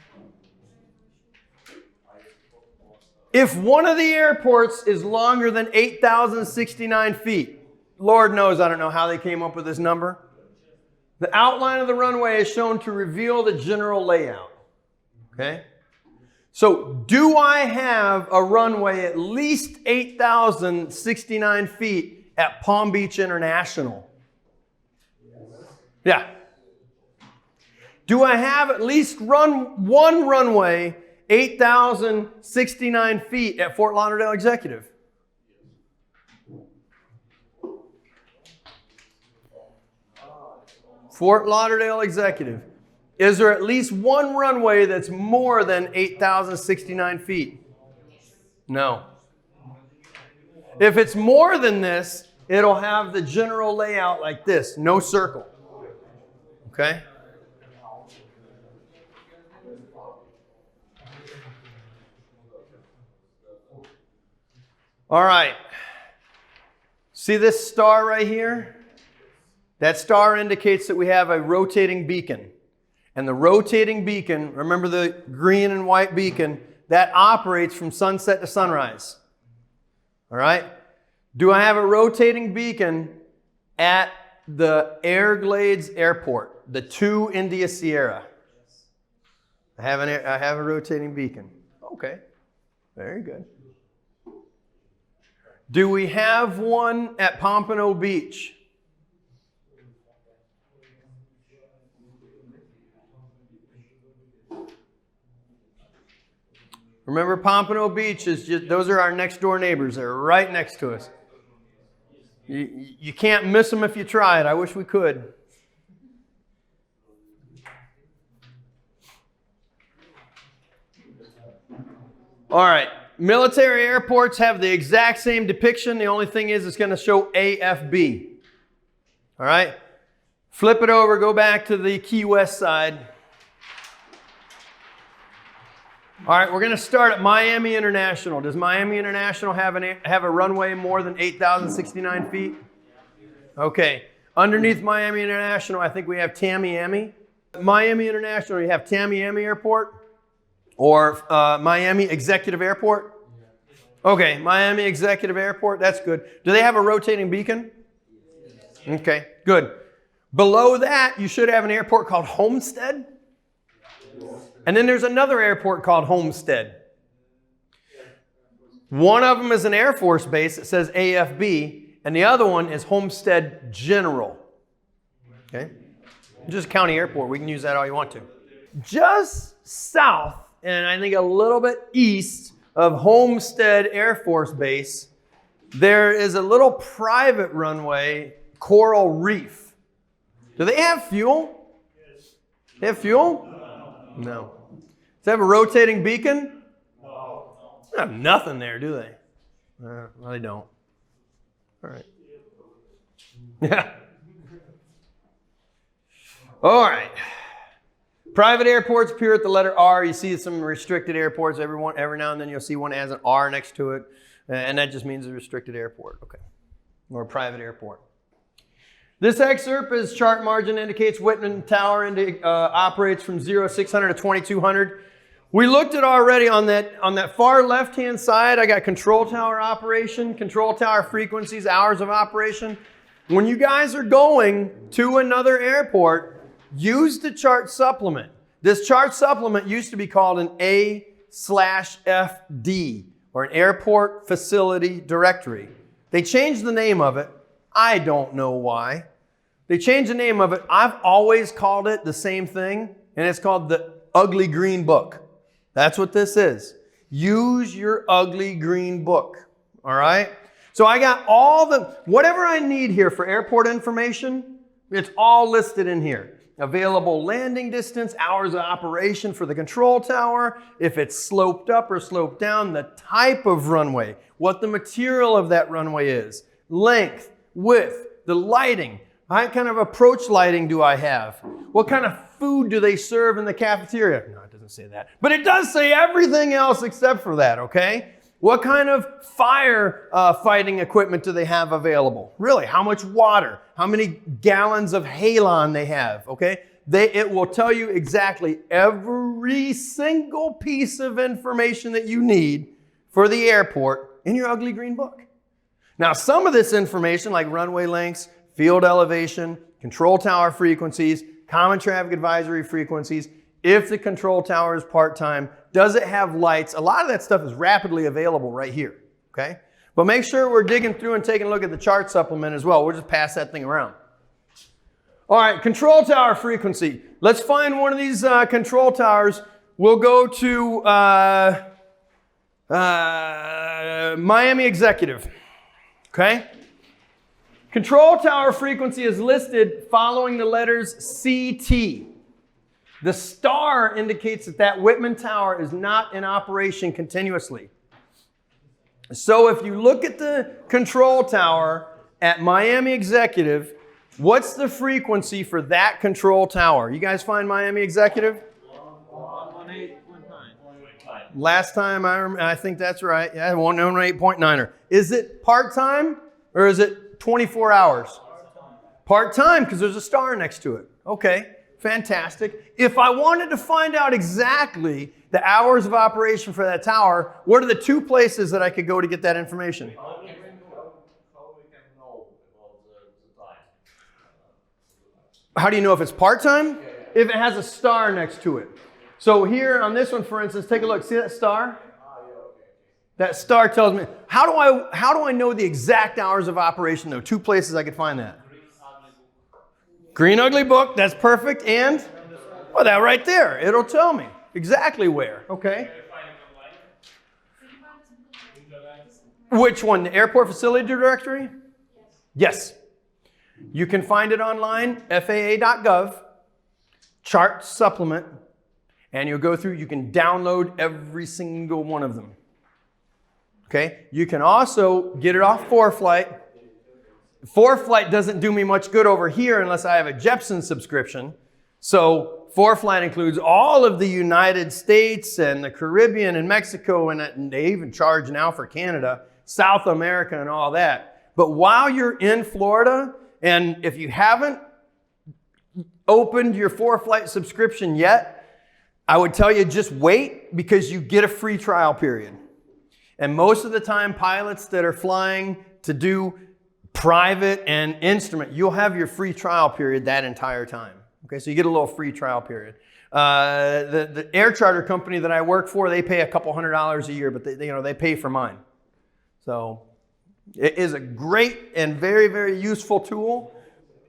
If one of the airports is longer than 8,069 feet, Lord knows I don't know how they came up with this number. The outline of the runway is shown to reveal the general layout. Okay? So do I have a runway at least 8,069 feet at Palm Beach International? Yeah. Do I have at least one runway 8,069 feet at Fort Lauderdale Executive? Fort Lauderdale Executive. Is there at least one runway that's more than 8,069 feet? No. If it's more than this, it'll have the general layout like this, no circle. Okay? All right. See this star right here? That star indicates that we have a rotating beacon. And the rotating beacon, remember the green and white beacon, that operates from sunset to sunrise. All right? Do I have a rotating beacon at the Everglades Airport, the 2 India Sierra? I have a rotating beacon. Okay. Very good. Do we have one at Pompano Beach? Remember, Pompano Beach is just, those are our next door neighbors. They're right next to us. You can't miss them if you try it. I wish we could. All right. Military airports have the exact same depiction. The only thing is it's going to show AFB. All right. Flip it over. Go back to the Key West side. All right, we're going to start at Miami International. Does Miami International have a runway more than 8,069 feet? Okay. Underneath Miami International, I think we have Tamiami. Miami International, you have Tamiami Airport or Miami Executive Airport? Okay, Miami Executive Airport, that's good. Do they have a rotating beacon? Okay, good. Below that, you should have an airport called Homestead. And then there's another airport called Homestead. One of them is an Air Force base that says AFB, and the other one is Homestead General. Okay? Just a county airport. We can use that all you want to. Just south, and I think a little bit east of Homestead Air Force Base, there is a little private runway, Coral Reef. Do they have fuel? They have fuel? No. Does they have a rotating beacon? No. They have nothing there, do they? No, they don't. All right. Yeah. All right. Private airports appear at the letter R. You see some restricted airports. Every now and then you'll see one that has an R next to it. And that just means a restricted airport. Okay. Or a private airport. This excerpt is chart margin indicates Whitman Tower operates from 0600 to 2200. We looked at already on that far left-hand side, I got control tower operation, control tower frequencies, hours of operation. When you guys are going to another airport, use the chart supplement. This chart supplement used to be called an A/FD, or an Airport Facility Directory. They changed the name of it. I don't know why. They changed the name of it. I've always called it the same thing, and it's called the Ugly Green Book. That's what this is. Use your ugly green book. All right? So I got whatever I need here for airport information, it's all listed in here. Available landing distance, hours of operation for the control tower, if it's sloped up or sloped down, the type of runway, what the material of that runway is, length, width, the lighting. What kind of approach lighting do I have? What kind of food do they serve in the cafeteria? No, it doesn't say that. But it does say everything else except for that, okay? What kind of fire fighting equipment do they have available? Really, how much water? How many gallons of halon they have, okay? It will tell you exactly every single piece of information that you need for the airport in your ugly green book. Now, some of this information, like runway lengths, field elevation, control tower frequencies, common traffic advisory frequencies, if the control tower is part-time, does it have lights? A lot of that stuff is rapidly available right here, okay? But make sure we're digging through and taking a look at the chart supplement as well. We'll just pass that thing around. All right, control tower frequency. Let's find one of these control towers. We'll go to Miami Executive. Okay? Control tower frequency is listed following the letters CT. The star indicates that that Whitman tower is not in operation continuously. So if you look at the control tower at Miami Executive, what's the frequency for that control tower? You guys find Miami Executive? 118.9. Last time I think that's right. Yeah, 118.9er. Is it part-time or is it 24 hours? Part-time, because there's a star next to it. Okay, fantastic. If I wanted to find out exactly the hours of operation for that tower, what are the two places that I could go to get that information? How we can know about the time? How do you know if it's part-time? If it has a star next to it. So here on this one, for instance, take a look. See that star? That star tells me. How do I know the exact hours of operation though? Two places I could find that. Green Ugly Book. That's perfect. And well, that right there. It'll tell me exactly where. Okay. Which one? The airport facility directory? Yes. You can find it online, FAA.gov, chart supplement, and you'll go through, you can download every single one of them. Okay? You can also get it off 4Flight. 4Flight doesn't do me much good over here unless I have a Jepson subscription. So 4Flight includes all of the United States and the Caribbean and Mexico, and they even charge now for Canada, South America and all that. But while you're in Florida, and if you haven't opened your 4Flight subscription yet, I would tell you just wait, because you get a free trial period. And most of the time, pilots that are flying to do private and instrument, you'll have your free trial period that entire time. Okay, so you get a little free trial period. The air charter company that I work for, they pay a couple $100 a year, but they pay for mine. So it is a great and very, very useful tool,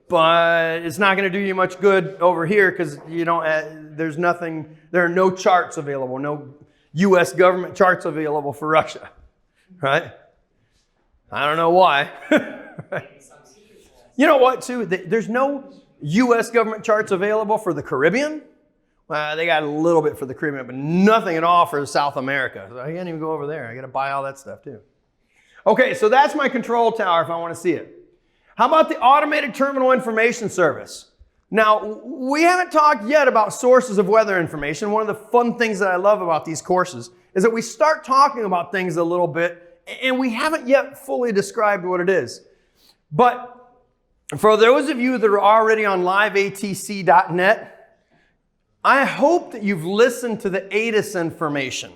but it's not going to do you much good over here because you don't. There's nothing. There are no charts available. No U.S. government charts available for Russia, right? I don't know why. You know what? Too, there's no U.S. government charts available for the Caribbean. They got a little bit for the Caribbean, but nothing at all for South America. So I can't even go over there. I got to buy all that stuff too. Okay, so that's my control tower if I want to see it. How about the Automated Terminal Information Service? Now, we haven't talked yet about sources of weather information. One of the fun things that I love about these courses is that we start talking about things a little bit, and we haven't yet fully described what it is. But for those of you that are already on liveatc.net, I hope that you've listened to the ATIS information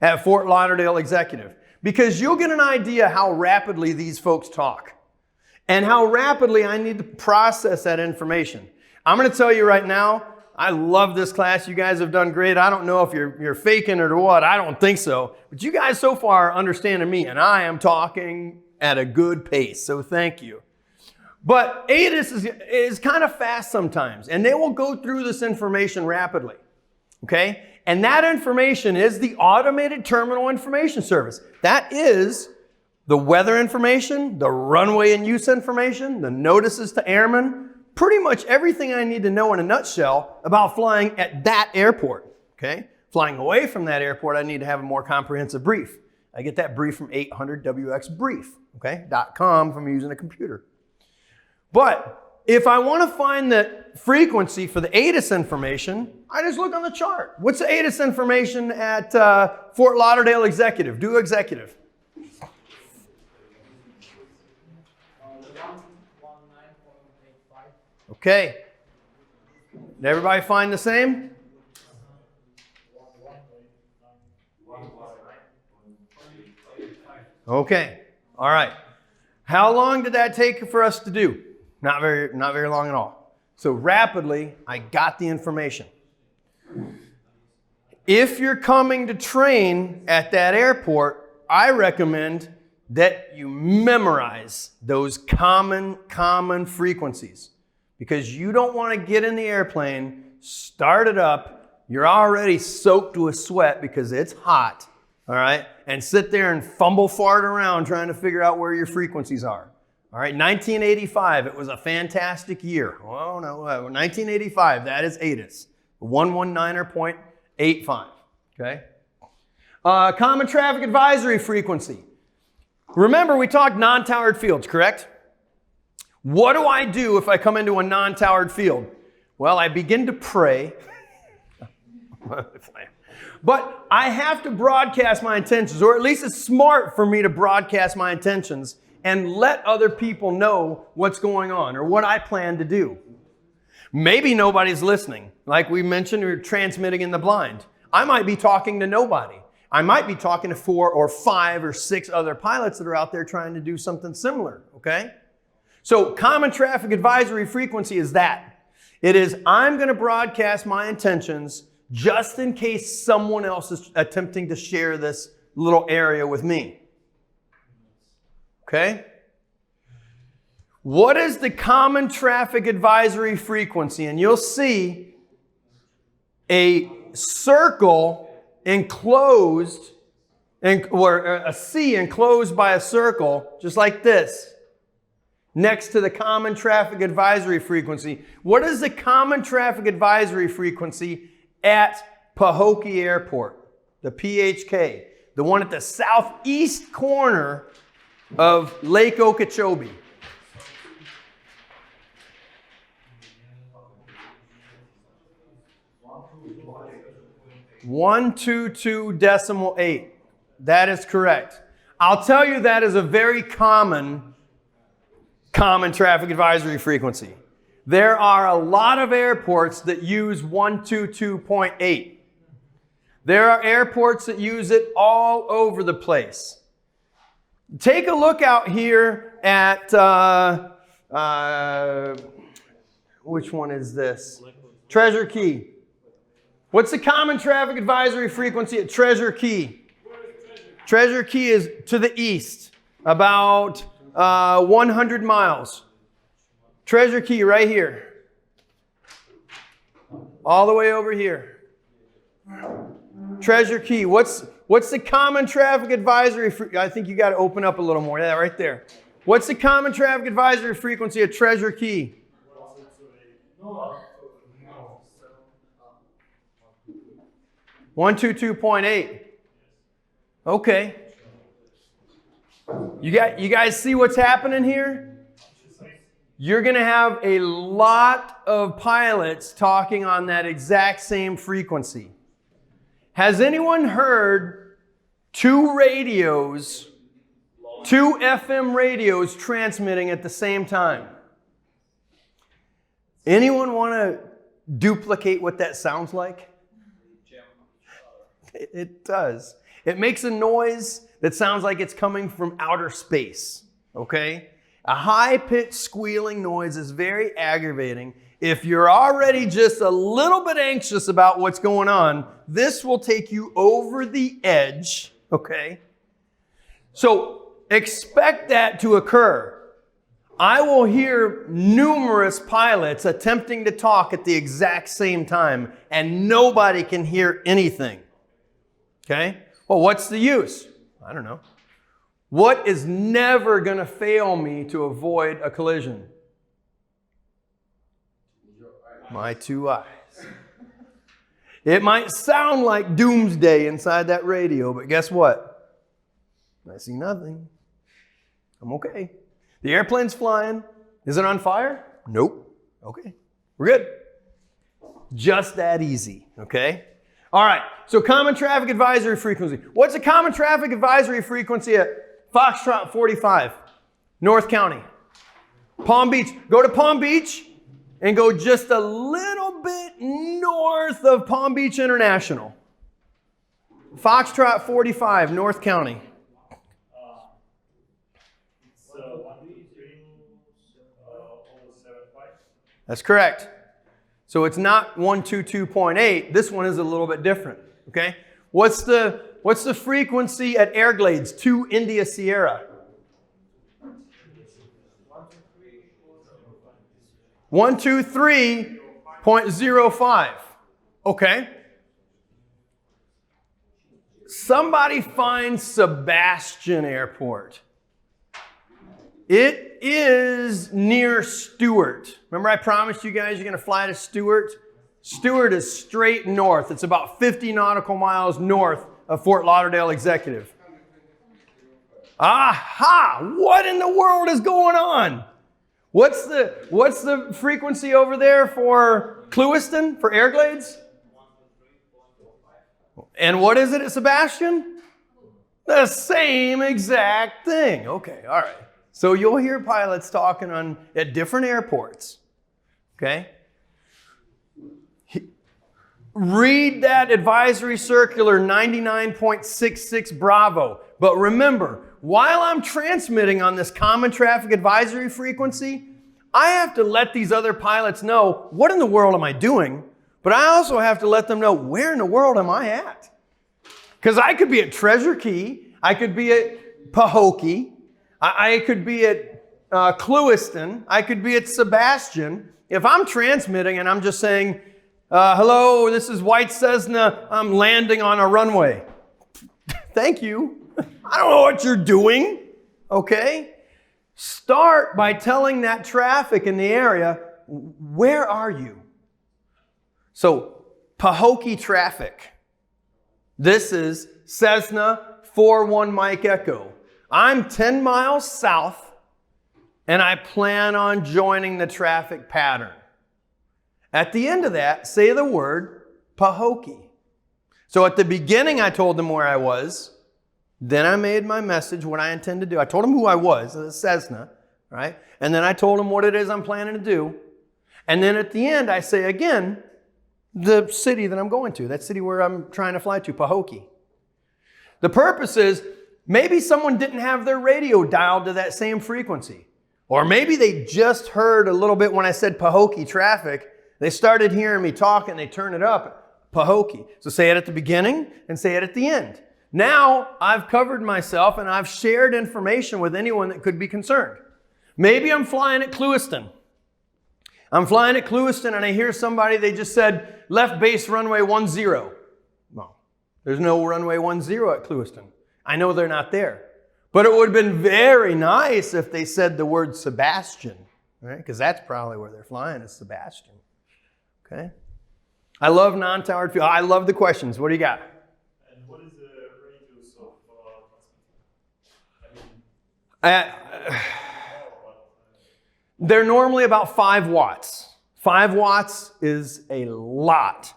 at Fort Lauderdale Executive, because you'll get an idea how rapidly these folks talk and how rapidly I need to process that information. I'm going to tell you right now, I love this class. You guys have done great. I don't know if you're faking it or what. I don't think so. But you guys so far are understanding me, and I am talking at a good pace, so thank you. But ATIS is kind of fast sometimes, and they will go through this information rapidly, okay? And that information is the Automated Terminal Information Service. That is the weather information, the runway and use information, the notices to airmen, pretty much everything I need to know in a nutshell about flying at that airport, okay? Flying away from that airport, I need to have a more comprehensive brief. I get that brief from 800WXBrief, okay, .com if I'm using a computer. But if I want to find the frequency for the ATIS information, I just look on the chart. What's the ATIS information at Fort Lauderdale Executive? Do Executive. Okay. Did everybody find the same? Okay. All right. How long did that take for us to do? Not very long at all. So rapidly, I got the information. If you're coming to train at that airport, I recommend that you memorize those common frequencies. because you don't want to get in the airplane, start it up, you're already soaked with sweat because it's hot, all right, and sit there and fumble fart around trying to figure out where your frequencies are. All right, 1985, it was a fantastic year. Oh no, 1985, that is ATIS, 119.85, okay? Common traffic advisory frequency. Remember, we talked non-towered fields, correct? What do I do if I come into a non-towered field? Well, I begin to pray. But I have to broadcast my intentions, or at least it's smart for me to broadcast my intentions and let other people know what's going on or what I plan to do. Maybe nobody's listening. Like we mentioned, we're transmitting in the blind. I might be talking to nobody. I might be talking to 4 or 5 or 6 other pilots that are out there trying to do something similar, okay? So common traffic advisory frequency is that. It is, I'm going to broadcast my intentions just in case someone else is attempting to share this little area with me. Okay? What is the common traffic advisory frequency? And you'll see a circle enclosed, or a C enclosed by a circle, just like this, next to the common traffic advisory frequency. What is the common traffic advisory frequency at Pahokee Airport? The PHK, the one at the southeast corner of Lake Okeechobee. 122.8. That is correct. I'll tell you that is a very common traffic advisory frequency. There are a lot of airports that use 122.8. There are airports that use it all over the place. Take a look out here at, which one is this? Treasure Key. What's the common traffic advisory frequency at Treasure Key? Treasure Key is to the east, about 100 miles. Treasure Key right here. All the way over here. Treasure Key. What's the common traffic advisory frequency? I think you got to open up a little more. Yeah, right there. What's the common traffic advisory frequency at Treasure Key? 122.8. Okay. You guys see what's happening here? You're going to have a lot of pilots talking on that exact same frequency. Has anyone heard 2 radios, 2 FM radios transmitting at the same time? Anyone want to duplicate what that sounds like? It does. It makes a noise that sounds like it's coming from outer space, okay? A high-pitched squealing noise is very aggravating. If you're already just a little bit anxious about what's going on, this will take you over the edge, okay? So expect that to occur. I will hear numerous pilots attempting to talk at the exact same time, and nobody can hear anything. Okay? Well, what's the use? I don't know. What is never going to fail me to avoid a collision? My 2 eyes. It might sound like doomsday inside that radio, but guess what? I see nothing. I'm okay. The airplane's flying. Is it on fire? Nope. Okay. We're good. Just that easy. Okay? All right, so common traffic advisory frequency. What's a common traffic advisory frequency at Foxtrot 45, North County? Palm Beach. Go to Palm Beach and go just a little bit north of Palm Beach International. Foxtrot 45, North County. That's correct. So it's not 122.8. This one is a little bit different. Okay? What's the frequency at Airglades 2 India Sierra? 123.05. Okay. Somebody find Sebastian Airport. It is near Stewart. Remember I promised you guys you're going to fly to Stewart? Stewart is straight north. It's about 50 nautical miles north of Fort Lauderdale Executive. Aha! What in the world is going on? What's the frequency over there for Clewiston, for Everglades? And what is it at Sebastian? The same exact thing. Okay, all right. So you'll hear pilots talking at different airports. Okay? Read that advisory circular 99.66 Bravo. But remember, while I'm transmitting on this common traffic advisory frequency, I have to let these other pilots know what in the world am I doing, but I also have to let them know where in the world am I at. Because I could be at Treasure Key, I could be at Pahokee, I could be at Clewiston, I could be at Sebastian. If I'm transmitting and I'm just saying, hello, this is White Cessna, I'm landing on a runway. Thank you. I don't know what you're doing, okay? Start by telling that traffic in the area, where are you? So, Pahokee traffic. This is Cessna 41 Mike Echo. I'm 10 miles south, and I plan on joining the traffic pattern. At the end of that, say the word Pahokee. So at the beginning, I told them where I was. Then I made my message, what I intend to do. I told them who I was, a Cessna, right? And then I told them what it is I'm planning to do. And then at the end, I say again, the city that I'm going to, that city where I'm trying to fly to, Pahokee. The purpose is, maybe someone didn't have their radio dialed to that same frequency. Or maybe they just heard a little bit when I said Pahokee traffic. They started hearing me talk and they turn it up, Pahokee. So say it at the beginning and say it at the end. Now I've covered myself and I've shared information with anyone that could be concerned. Maybe I'm flying at Clewiston. I'm flying at Clewiston and I hear somebody, they just said, left base runway 10. No, there's no runway 10 at Clewiston. I know they're not there. But it would have been very nice if they said the word Sebastian, right? Because that's probably where they're flying, is Sebastian. Okay? I love non-towered field. I love the questions. What do you got? And what is the radius of They're normally about 5 watts. 5 watts is a lot.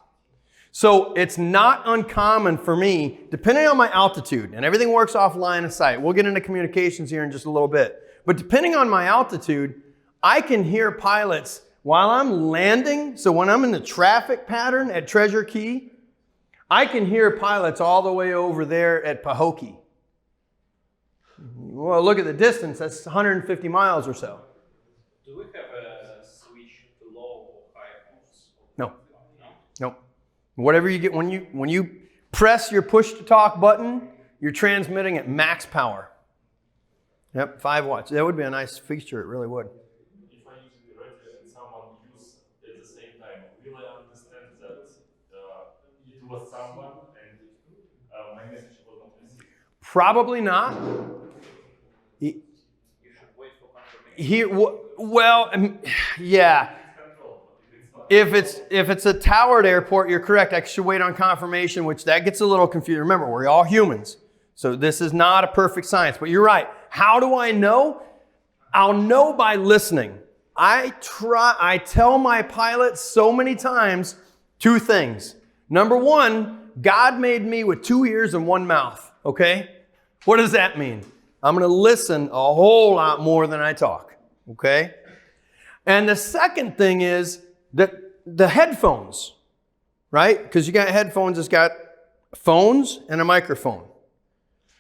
So it's not uncommon for me, depending on my altitude, and everything works off line of sight. We'll get into communications here in just a little bit. But depending on my altitude, I can hear pilots while I'm landing. So when I'm in the traffic pattern at Treasure Key, I can hear pilots all the way over there at Pahokee. Well, look at the distance. That's 150 miles or so. Do we have a switch to low or high modes? No. Nope. Whatever you get, when you press your push to talk button, you're transmitting at max power. Yep, 5 watts. That would be a nice feature. It really would. If I use the radio and someone use at the same time, will I understand that it was someone and my message was not received? Probably not. You should wait for confirmation. Here, well, yeah. If it's a towered airport, you're correct. I should wait on confirmation, which that gets a little confusing. Remember, we're all humans. So this is not a perfect science, but you're right. How do I know? I'll know by listening. I tell my pilots so many times 2 things. Number 1, God made me with 2 ears and 1 mouth, okay? What does that mean? I'm going to listen a whole lot more than I talk, okay? And the second thing is that the headphones, right? Because you got headphones, it's got phones and a microphone.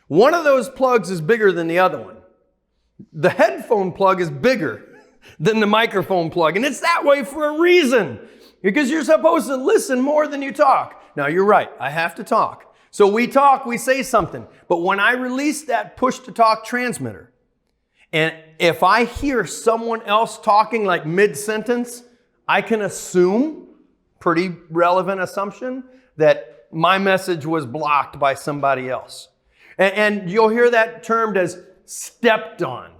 One of those plugs is bigger than the other one. The headphone plug is bigger than the microphone plug. And it's that way for a reason. Because you're supposed to listen more than you talk. Now, you're right. I have to talk. So we talk, we say something. But when I release that push-to-talk transmitter, and if I hear someone else talking like mid-sentence, I can assume, pretty relevant assumption, that my message was blocked by somebody else. And you'll hear that termed as stepped on,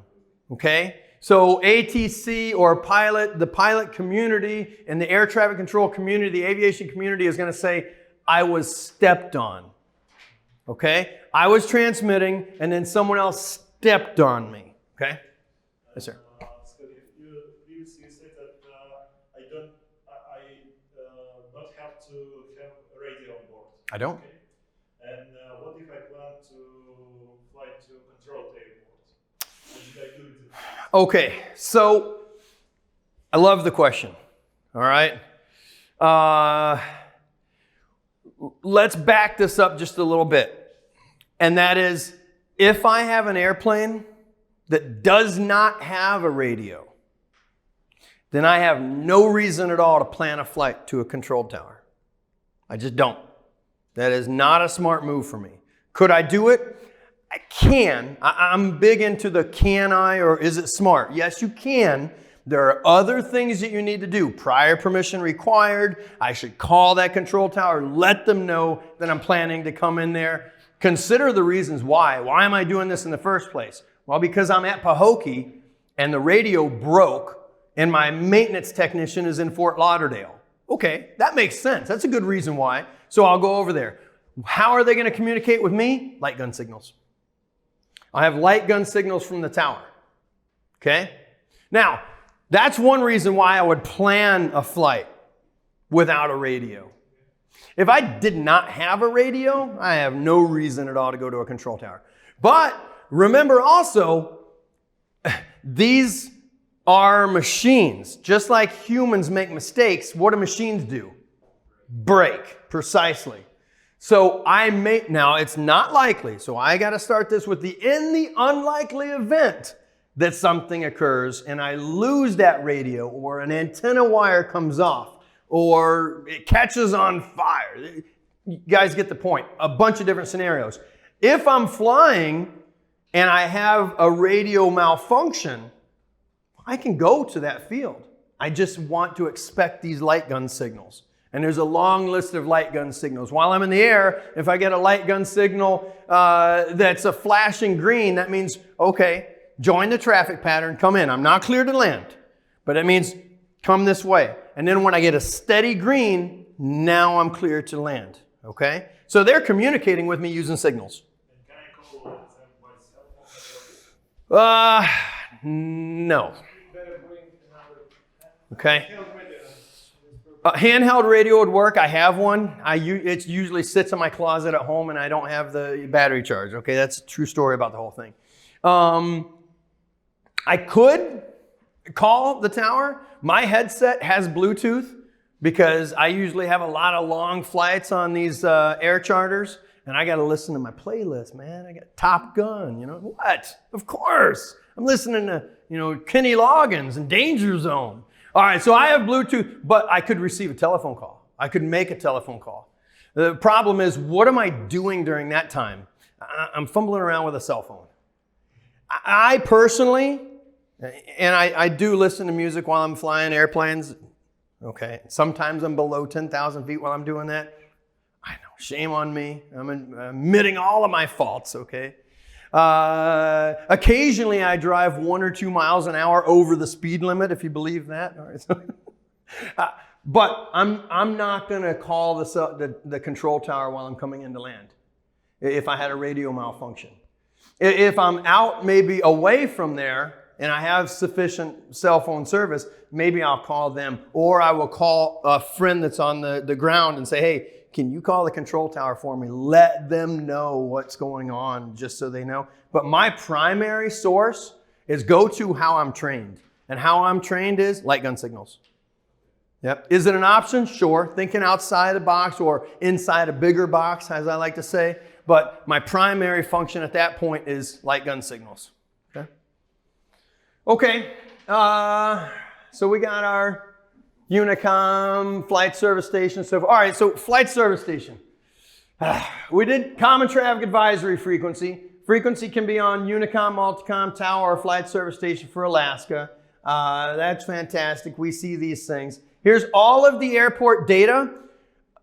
okay? So ATC or the pilot community and the air traffic control community, the aviation community is going to say, I was stepped on, okay? I was transmitting and then someone else stepped on me, okay? Yes, sir. Scott, you previously said that I don't have to have a radio on board. I don't. Okay? And what if I plan to fly to controlled airport? What should I do with it? Okay, so I love the question. All right. Let's back this up just a little bit. And that is, if I have an airplane that does not have a radio, then I have no reason at all to plan a flight to a control tower. I just don't. That is not a smart move for me. Could I do it? I can. I'm big into the can I or is it smart? Yes, you can. There are other things that you need to do. Prior permission required. I should call that control tower, let them know that I'm planning to come in there. Consider the reasons why. Why am I doing this in the first place? Well, because I'm at Pahokee and the radio broke and my maintenance technician is in Fort Lauderdale. Okay, that makes sense. That's a good reason why. So I'll go over there. How are they going to communicate with me? Light gun signals. I have light gun signals from the tower. Okay? Now, that's one reason why I would plan a flight without a radio. If I did not have a radio, I have no reason at all to go to a control tower. But remember also, these are machines. Just like humans make mistakes, what do machines do? Break, precisely. So now it's not likely, so I got to start this with in the unlikely event that something occurs and I lose that radio or an antenna wire comes off or it catches on fire. You guys get the point. A bunch of different scenarios. If I'm flying and I have a radio malfunction, I can go to that field. I just want to expect these light gun signals. And there's a long list of light gun signals. While I'm in the air, if I get a light gun signal that's a flashing green, that means, okay, join the traffic pattern, come in. I'm not clear to land, but it means come this way. And then when I get a steady green, now I'm clear to land, okay? So they're communicating with me using signals. And can I call them by cell phone? No. Okay. Handheld radio would work. I have one. It usually sits in my closet at home and I don't have the battery charge. Okay, that's a true story about the whole thing. I could call the tower. My headset has Bluetooth because I usually have a lot of long flights on these air charters and I got to listen to my playlist, man. I got Top Gun, What? Of course. I'm listening to, Kenny Loggins and Danger Zone. All right, so I have Bluetooth, but I could receive a telephone call. I could make a telephone call. The problem is, what am I doing during that time? I'm fumbling around with a cell phone. I personally, and I do listen to music while I'm flying airplanes. Okay, sometimes I'm below 10,000 feet while I'm doing that. I know, shame on me. I'm admitting all of my faults, okay? Occasionally I drive 1 or 2 miles an hour over the speed limit, if you believe that. All right. But I'm not going to call the control tower while I'm coming into land if I had a radio malfunction. If I'm out maybe away from there and I have sufficient cell phone service, maybe I'll call them, or I will call a friend that's on the ground and say, hey, can you call the control tower for me? Let them know what's going on just so they know. But my primary source is go to how I'm trained. And how I'm trained is light gun signals. Yep. Is it an option? Sure. Thinking outside the box or inside a bigger box, as I like to say. But my primary function at that point is light gun signals. Okay. So we got our Unicom, flight service station, so all right, so flight service station. We did common traffic advisory frequency. Frequency can be on Unicom, Multicom, tower, or flight service station for Alaska. That's fantastic. We see these things. Here's all of the airport data.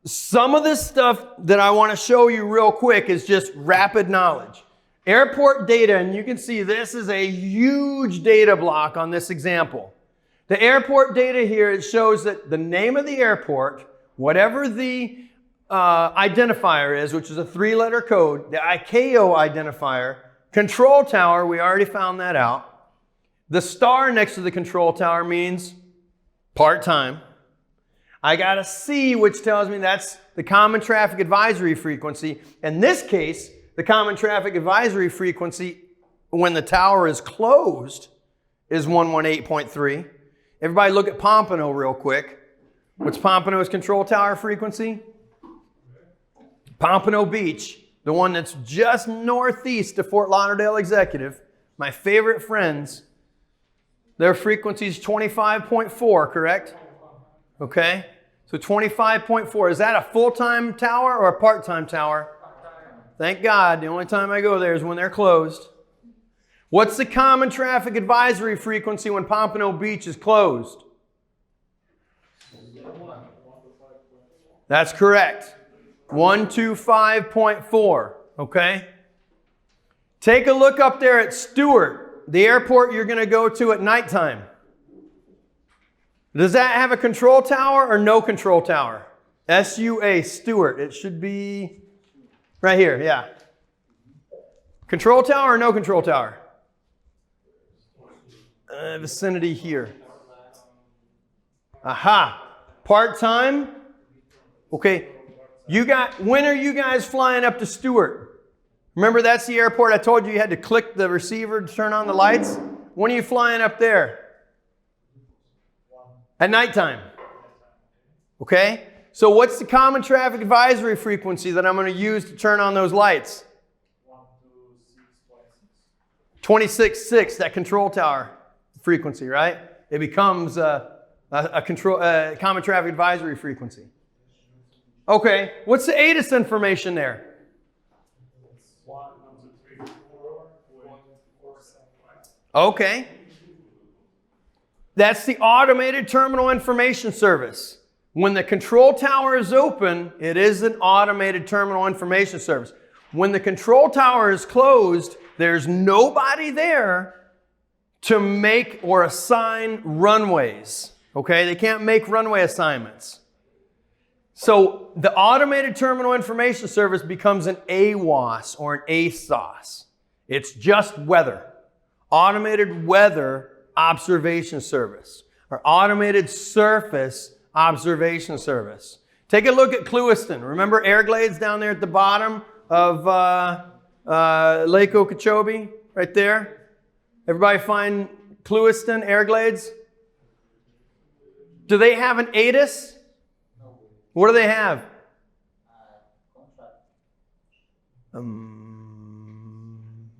Some of this stuff that I want to show you real quick is just rapid knowledge. Airport data, and you can see this is a huge data block on this example. The airport data here, it shows that the name of the airport, whatever the identifier is, which is a 3-letter code, the ICAO identifier, control tower, we already found that out. The star next to the control tower means part-time. I got a C, which tells me that's the common traffic advisory frequency. In this case, the common traffic advisory frequency when the tower is closed is 118.3. Everybody look at Pompano real quick. What's Pompano's control tower frequency? Pompano Beach, the one that's just northeast of Fort Lauderdale Executive, my favorite friends, their frequency is 25.4, correct? Okay, so 25.4. Is that a full-time tower or a part-time tower? Thank God, the only time I go there is when they're closed. What's the common traffic advisory frequency when Pompano Beach is closed? That's correct. 125.4, okay? Take a look up there at Stewart, the airport you're going to go to at nighttime. Does that have a control tower or no control tower? SUA, Stewart. It should be right here, yeah. Control tower or no control tower? Vicinity here. Aha. Part-time? Okay. When are you guys flying up to Stewart? Remember, that's the airport I told you had to click the receiver to turn on the lights? When are you flying up there? At nighttime. Okay? So what's the common traffic advisory frequency that I'm going to use to turn on those lights? 26.6, that control tower frequency, right? It becomes a common traffic advisory frequency. Okay, what's the ATIS information there? 1.234.475. Okay. That's the automated terminal information service. When the control tower is open, it is an automated terminal information service. When the control tower is closed, there's nobody there to make or assign runways. Okay, they can't make runway assignments. So the automated terminal information service becomes an AWOS or an ASOS. It's just weather. Automated weather observation service or automated surface observation service. Take a look at Clewiston. Remember Everglades down there at the bottom of Lake Okeechobee? Right there? Everybody find Clewiston, Everglades? Do they have an ATIS? What do they have?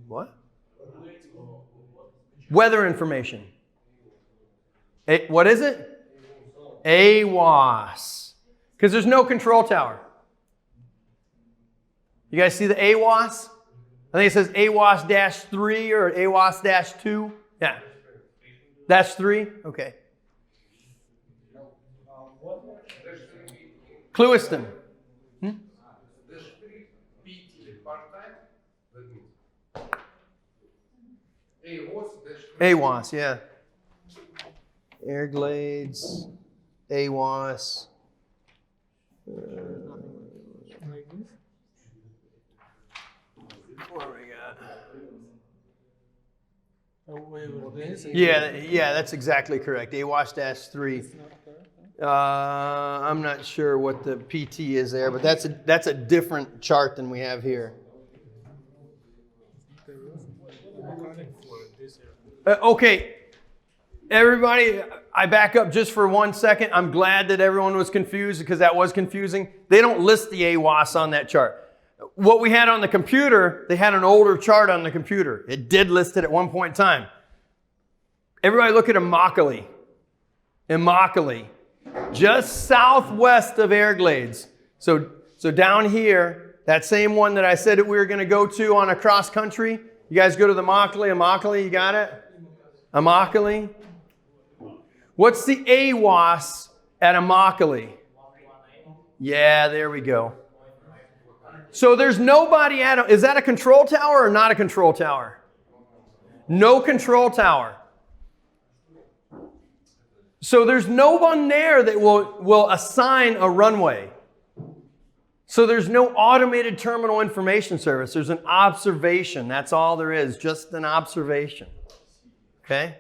What? Weather information. What is it? AWOS. Because there's no control tower. You guys see the AWOS? I think it says AWOS-3 or AWOS-2. Yeah. That's 3? Okay. Clewiston. AWOS, yeah. Everglades, AWOS. What do we got? Yeah, that's exactly correct. AWOS-3. I'm not sure what the PT is there, but that's a different chart than we have here. Okay, everybody, I back up just for 1 second. I'm glad that everyone was confused because that was confusing. They don't list the AWOS on that chart. What we had on the computer, they had an older chart on the computer. It did list it at one point in time. Everybody look at Immokalee. Immokalee. Just southwest of Everglades. So down here, that same one that I said that we were going to go to on a cross country. You guys go to the Immokalee, you got it? Immokalee. What's the AWOS At Immokalee. Yeah, there we go. So there's nobody at, is that a control tower or not a control tower? No control tower. So there's no one there that will assign a runway. So there's no automated terminal information service. There's an observation. That's all there is, just an observation. Okay?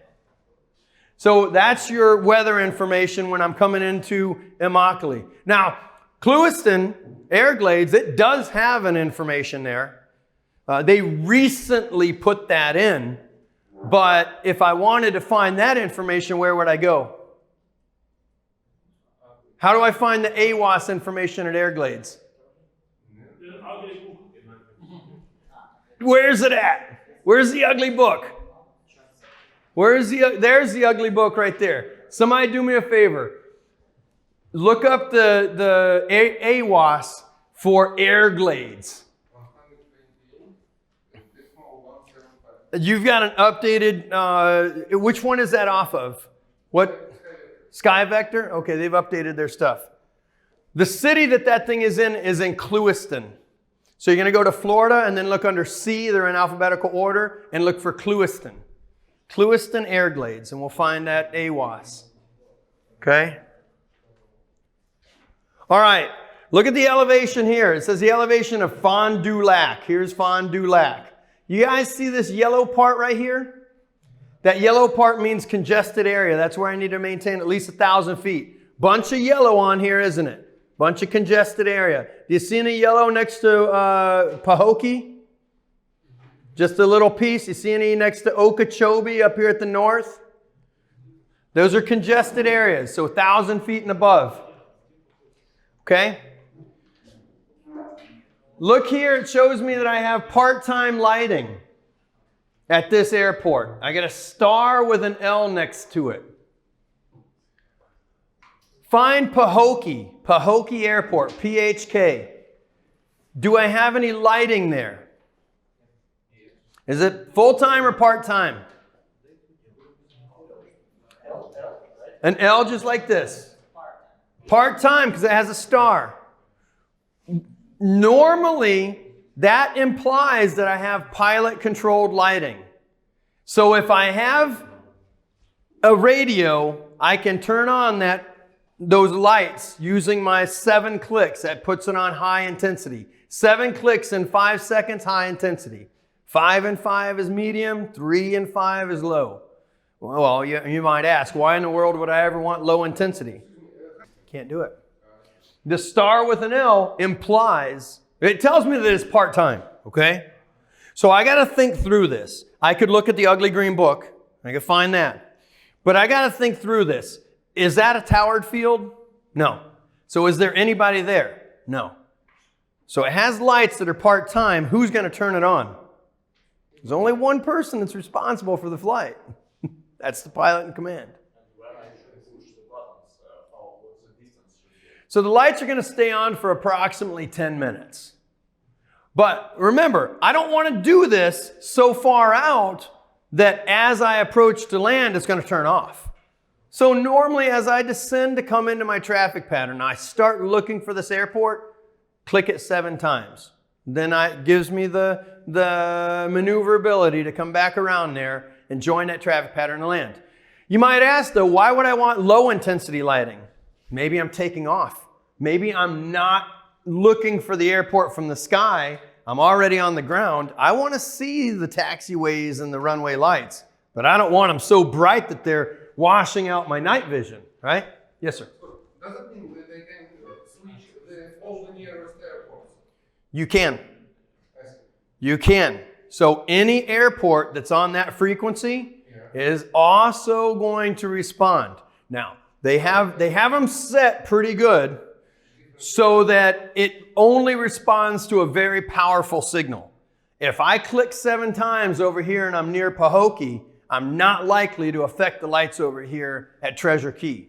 So that's your weather information when I'm coming into Immokalee. Now, Clewiston, Everglades, it does have an information there. They recently put that in, but if I wanted to find that information, where would I go? How do I find the AWAS information at Everglades? Where's it at? Where's the ugly book? There's the ugly book right there. Somebody do me a favor. Look up the AWAS for Everglades. You've got an updated, which one is that off of? What? Sky Vector? Okay, they've updated their stuff. The city that thing is in Clewiston. So you're going to go to Florida and then look under C, they're in alphabetical order, and look for Clewiston. Clewiston Everglades, and we'll find that AWAS. Okay? All right, look at the elevation here. It says the elevation of Fond du Lac. Here's Fond du Lac. You guys see this yellow part right here? That yellow part means congested area. That's where I need to maintain at least 1,000 feet. Bunch of yellow on here, isn't it? Bunch of congested area. Do you see any yellow next to Pahokee? Just a little piece. You see any next to Okeechobee up here at the north? Those are congested areas, so 1,000 feet and above. Okay? Look here, it shows me that I have part-time lighting at this airport. I get a star with an L next to it. Find Pahokee Airport, PHK. Do I have any lighting there? Is it full-time or part-time? An L just like this. Part-time because it has a star. Normally, that implies that I have pilot-controlled lighting. So if I have a radio, I can turn on those lights using my 7 clicks. That puts it on high intensity. 7 clicks in 5 seconds, high intensity. 5 and 5 is medium, 3 and 5 is low. Well, you might ask, why in the world would I ever want low intensity? Can't do it. The star with an L implies, it tells me that it's part-time, okay? So I got to think through this. I could look at the ugly green book. I could find that. But I got to think through this. Is that a towered field? No. So is there anybody there? No. So it has lights that are part-time. Who's going to turn it on? There's only one person that's responsible for the flight. That's the pilot in command. So the lights are going to stay on for approximately 10 minutes. But remember, I don't want to do this so far out that as I approach to land, it's going to turn off. So normally as I descend to come into my traffic pattern, I start looking for this airport, click it 7 times. Then it gives me the maneuverability to come back around there and join that traffic pattern and land. You might ask though, why would I want low intensity lighting? Maybe I'm taking off. Maybe I'm not looking for the airport from the sky. I'm already on the ground. I want to see the taxiways and the runway lights, but I don't want them so bright that they're washing out my night vision, right? Yes, sir. Does it mean that they can switch all the nearest airports? You can. You can. So any airport that's on that frequency is also going to respond. Now, they have them set pretty good so that it only responds to a very powerful signal. If I click 7 times over here and I'm near Pahokee, I'm not likely to affect the lights over here at Treasure Key.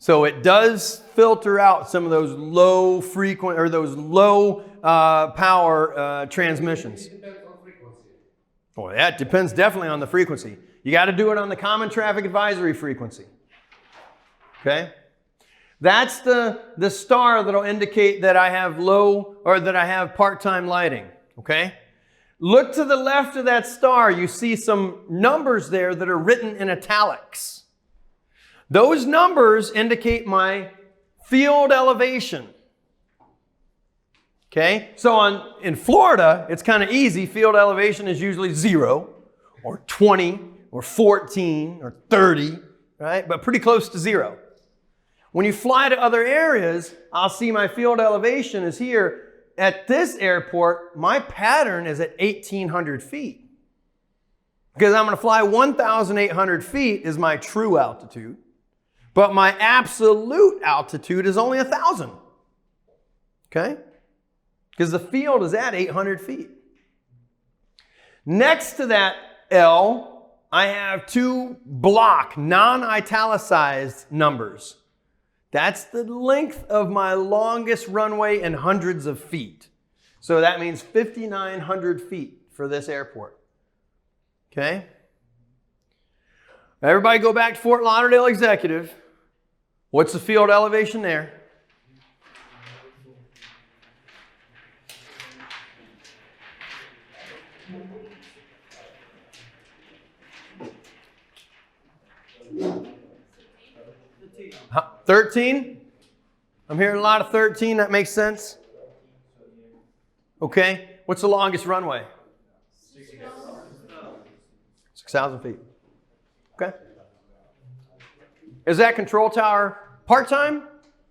So it does filter out some of those low frequent or those low power transmissions. It depends on frequency. Well, that depends definitely on the frequency. You got to do it on the common traffic advisory frequency. Okay? That's the star that'll indicate that I have low or that I have part-time lighting, okay? Look to the left of that star. You see some numbers there that are written in italics. Those numbers indicate my field elevation. Okay? So in Florida, it's kind of easy. Field elevation is usually 0 or 20 or 14 or 30, right? But pretty close to 0. When you fly to other areas, I'll see my field elevation is here. At this airport, my pattern is at 1,800 feet. Because I'm going to fly 1,800 feet is my true altitude. But my absolute altitude is only 1,000. Okay? Because the field is at 800 feet. Next to that L, I have 2 block, non-italicized numbers. That's the length of my longest runway in hundreds of feet. So that means 5,900 feet for this airport. Okay? Everybody go back to Fort Lauderdale Executive. What's the field elevation there? Huh? 13? I'm hearing a lot of 13. That makes sense. Okay. What's the longest runway? 6,000 feet. Okay. Is that control tower part-time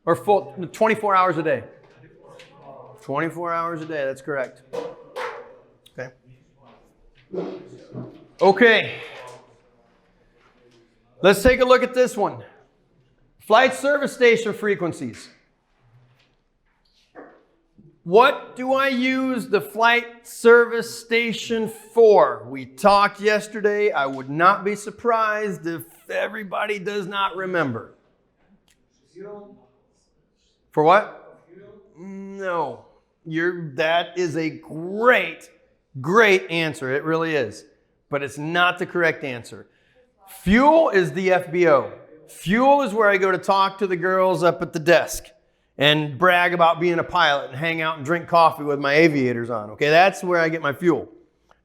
or full 24 hours a day? 24 hours a day. That's correct. Okay. Okay. Let's take a look at this one. Flight service station frequencies. What do I use the flight service station for? We talked yesterday. I would not be surprised if everybody does not remember. For what? No. That is a great answer. It really is. But it's not the correct answer. Fuel is the FBO. Fuel is where I go to talk to the girls up at the desk and brag about being a pilot and hang out and drink coffee with my aviators on. Okay, that's where I get my fuel.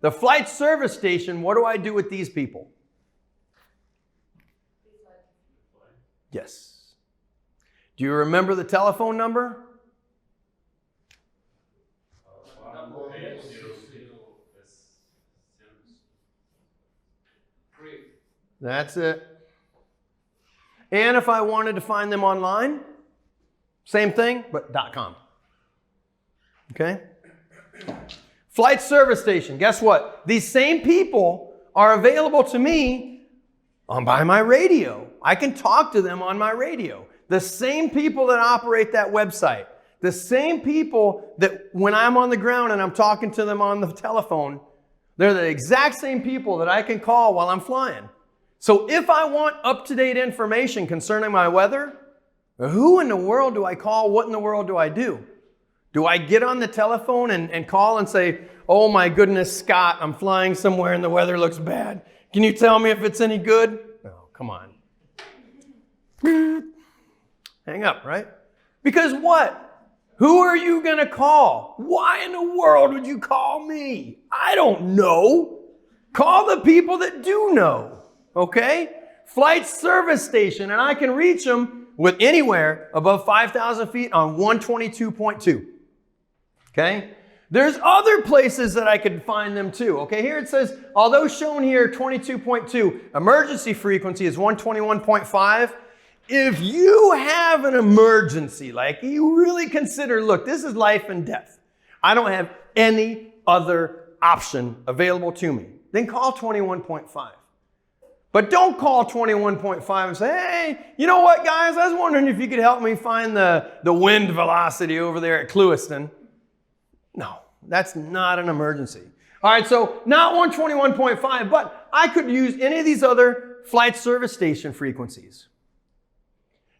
The flight service station, what do I do with these people? Yes. Do you remember the telephone number? That's it. And if I wanted to find them online, same thing, but .com. Okay? Flight service station. Guess what? These same people are available to me by my radio. I can talk to them on my radio. The same people that operate that website. The same people that when I'm on the ground and I'm talking to them on the telephone, they're the exact same people that I can call while I'm flying. So if I want up-to-date information concerning my weather, who in the world do I call? What in the world do I do? Do I get on the telephone and call and say, oh my goodness, Scott, I'm flying somewhere and the weather looks bad. Can you tell me if it's any good? Oh, come on. Hang up, right? Because what? Who are you going to call? Why in the world would you call me? I don't know. Call the people that do know. Okay? Flight service station, and I can reach them with anywhere above 5,000 feet on 122.2. Okay? There's other places that I could find them too. Okay, here it says, although shown here 22.2, emergency frequency is 121.5. If you have an emergency, like you really consider, look, this is life and death. I don't have any other option available to me. Then call 21.5. But don't call 21.5 and say, hey, you know what, guys? I was wondering if you could help me find the wind velocity over there at Clewiston. No, that's not an emergency. All right, so not 121.5, but I could use any of these other flight service station frequencies.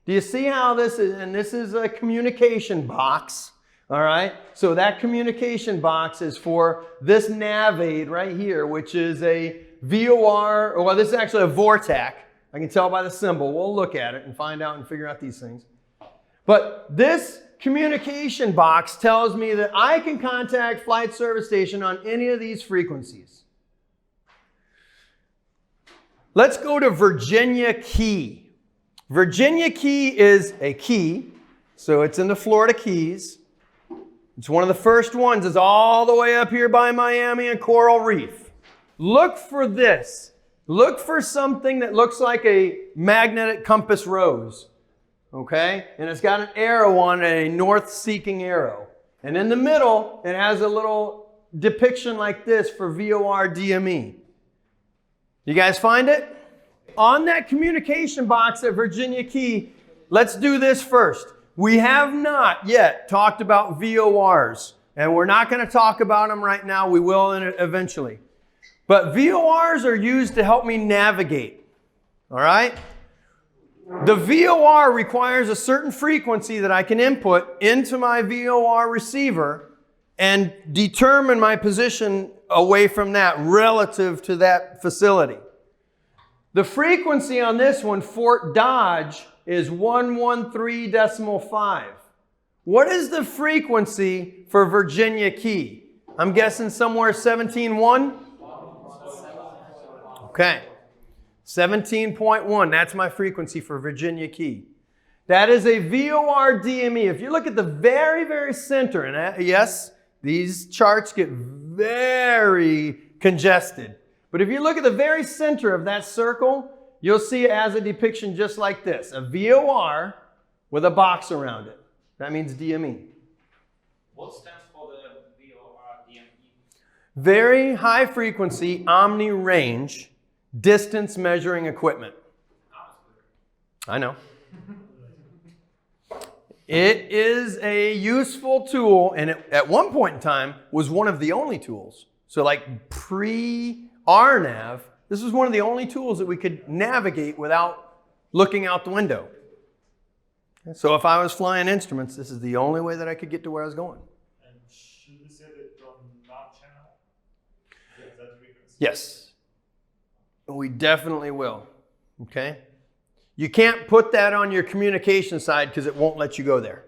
Do you see how this is? And this is a communication box. All right, so that communication box is for this nav aid right here, which is a VOR, well, this is actually a VORTAC. I can tell by the symbol. We'll look at it and find out and figure out these things. But this communication box tells me that I can contact Flight Service Station on any of these frequencies. Let's go to Virginia Key. Virginia Key is a key, so it's in the Florida Keys. It's one of the first ones. It's all the way up here by Miami and Coral Reef. Look for this. Look for something that looks like a magnetic compass rose. Okay? And it's got an arrow on it, a north-seeking arrow. And in the middle, it has a little depiction like this for VOR DME. You guys find it? On that communication box at Virginia Key, let's do this first. We have not yet talked about VORs, and we're not going to talk about them right now. We will eventually. But VORs are used to help me navigate. All right? The VOR requires a certain frequency that I can input into my VOR receiver and determine my position away from that relative to that facility. The frequency on this one, Fort Dodge, is 113.5. What is the frequency for Virginia Key? I'm guessing somewhere 17.1? Okay. 17.1, that's my frequency for Virginia Key. That is a VOR DME. If you look at the very, very center, and yes, these charts get very congested. But if you look at the very center of that circle, you'll see it as a depiction just like this. A VOR with a box around it. That means DME. What stands for the VOR DME? Very high frequency, omni range, distance measuring equipment. I know. It is a useful tool, and it, at one point in time, was one of the only tools. So like pre-RNAV, this was one of the only tools that we could navigate without looking out the window. So if I was flying instruments, this is the only way that I could get to where I was going. And should we set it on nav channel? That frequency? Yes. We definitely will. Okay? You can't put that on your communication side because it won't let you go there.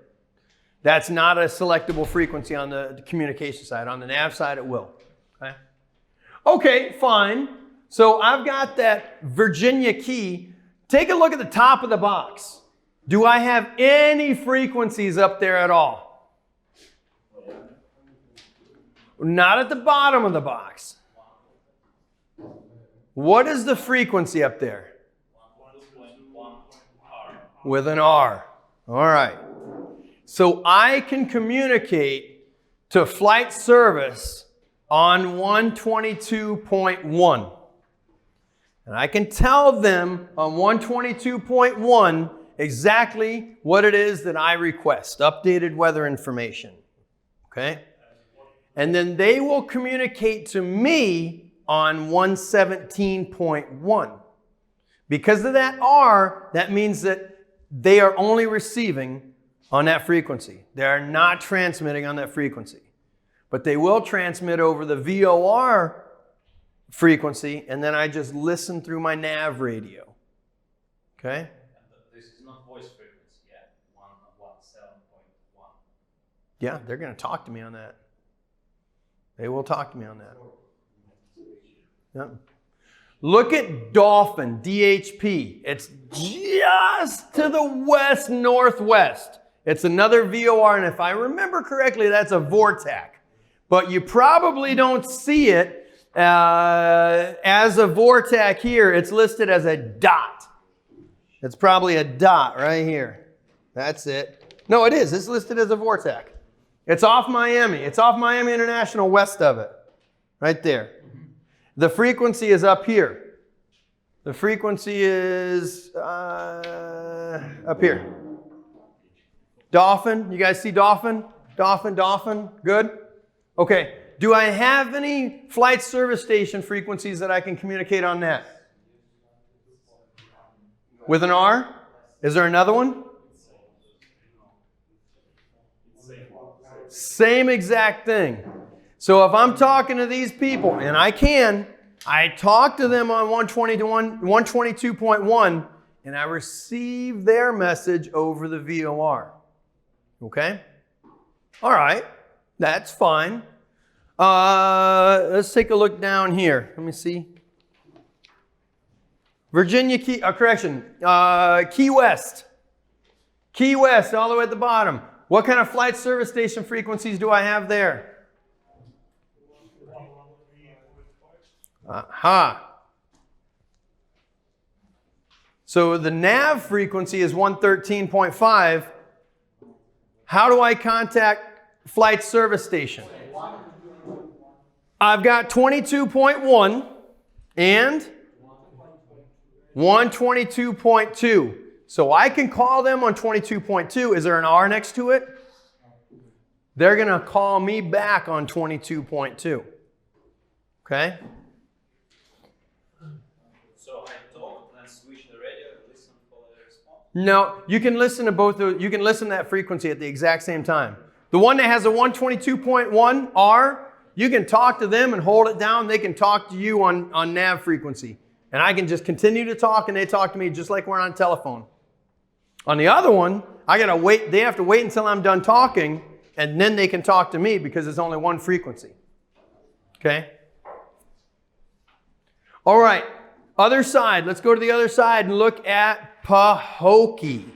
That's not a selectable frequency on the communication side. On the nav side, it will. Okay? Okay, fine. So I've got that Virginia Key. Take a look at the top of the box. Do I have any frequencies up there at all? Not at the bottom of the box. What is the frequency up there? 1.1 R. With an R. All right. So I can communicate to flight service on 122.1. And I can tell them on 122.1 exactly what it is that I request, updated weather information. Okay? And then they will communicate to me on 117.1. Because of that R, that means that they are only receiving on that frequency. They are not transmitting on that frequency. But they will transmit over the VOR frequency, and then I just listen through my nav radio. Okay? This is not voice frequency yet. 117.1. Yeah, they're going to talk to me on that. They will talk to me on that. Yep. Look at Dolphin, DHP. It's just to the west-northwest. It's another VOR, and if I remember correctly, that's a VORTAC. But you probably don't see it as a VORTAC here. It's listed as a dot. It's probably a dot right here. That's it. No, it is. It's listed as a VORTAC. It's off Miami. It's off Miami International west of it. Right there. The frequency is up here. The frequency is up here. Dolphin. You guys see Dolphin? Dolphin, Dolphin. Good? Okay. Do I have any flight service station frequencies that I can communicate on that? With an R? Is there another one? Same exact thing. So if I'm talking to these people, and I talk to them on 122.1, and I receive their message over the VOR. Okay? All right, that's fine. Let's take a look down here. Let me see. Virginia Key, Key West. Key West, all the way at the bottom. What kind of flight service station frequencies do I have there? Aha. So the nav frequency is 113.5. How do I contact flight service station? I've got 22.1 and 122.2. So I can call them on 22.2. Is there an R next to it? They're going to call me back on 22.2. Okay? So I talk and switch the radio and listen for the response? No, you can listen to both. You can listen to that frequency at the exact same time. The one that has a 122.1 R, you can talk to them and hold it down. They can talk to you on nav frequency. And I can just continue to talk and they talk to me just like we're on telephone. On the other one, I gotta wait. They have to wait until I'm done talking and then they can talk to me because it's only one frequency. Okay? All right, other side. Let's go to the other side and look at Pahokee.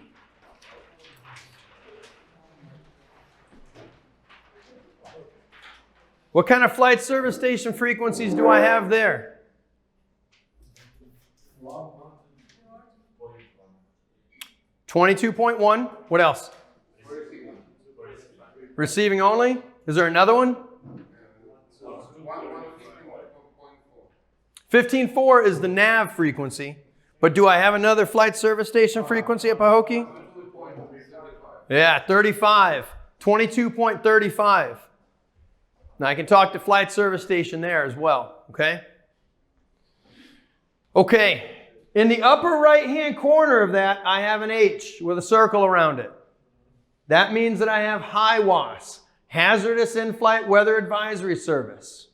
What kind of flight service station frequencies do I have there? 22.1. What else? Receiving only. Is there another one? 15.4 is the nav frequency. But do I have another flight service station frequency at Pahokee? Yeah, 35. 22.35. Now I can talk to flight service station there as well. Okay? Okay. In the upper right-hand corner of that, I have an H with a circle around it. That means that I have HIWAS, Hazardous In-Flight Weather Advisory Service.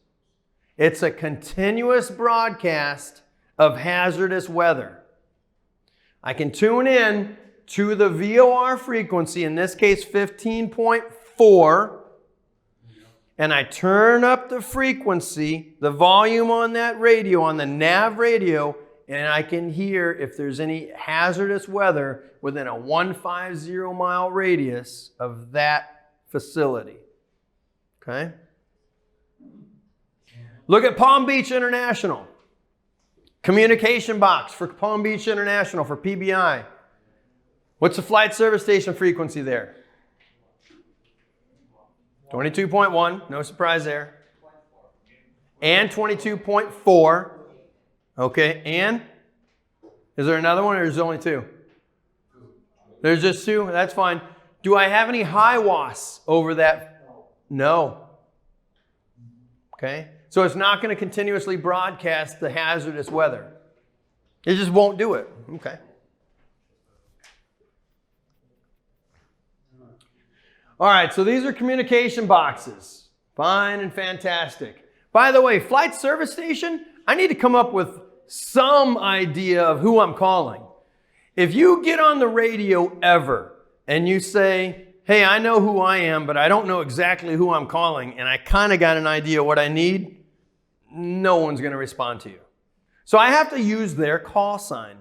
It's a continuous broadcast of hazardous weather. I can tune in to the VOR frequency, in this case 15.4, and I turn up the frequency, the volume on that radio, on the nav radio, and I can hear if there's any hazardous weather within a 150-mile radius of that facility. Okay? Look at Palm Beach International. Communication box for Palm Beach International for PBI. What's the flight service station frequency there? 22.1, no surprise there. And 22.4. Okay, and? Is there another one or is there only two? There's just two? That's fine. Do I have any HIWAS over that? No. Okay, so it's not going to continuously broadcast the hazardous weather. It just won't do it. Okay. All right, so these are communication boxes. Fine and fantastic. By the way, flight service station, I need to come up with some idea of who I'm calling. If you get on the radio ever and you say, hey, I know who I am, but I don't know exactly who I'm calling, and I kind of got an idea what I need, no one's going to respond to you. So I have to use their call sign.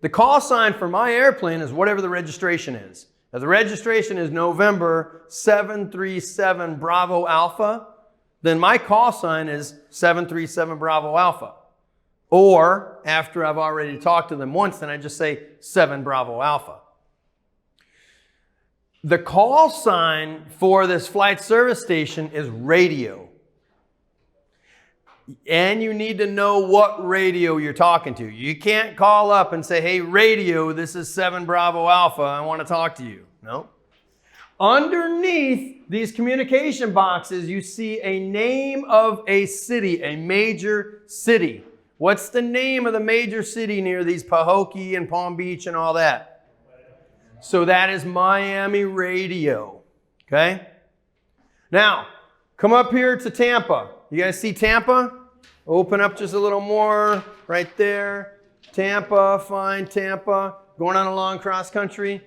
The call sign for my airplane is whatever the registration is. If the registration is November 737 Bravo Alpha, then my call sign is 737 Bravo Alpha. Or, after I've already talked to them once, then I just say 7 Bravo Alpha. The call sign for this flight service station is radio. And you need to know what radio you're talking to. You can't call up and say, hey, radio, this is 7 Bravo Alpha, I want to talk to you. No. Underneath these communication boxes, you see a name of a city, a major city. What's the name of the major city near these Pahokee and Palm Beach and all that? So that is Miami Radio. Okay? Now, come up here to Tampa. You guys see Tampa? Open up just a little more right there. Tampa, fine, Tampa. Going on a long cross country.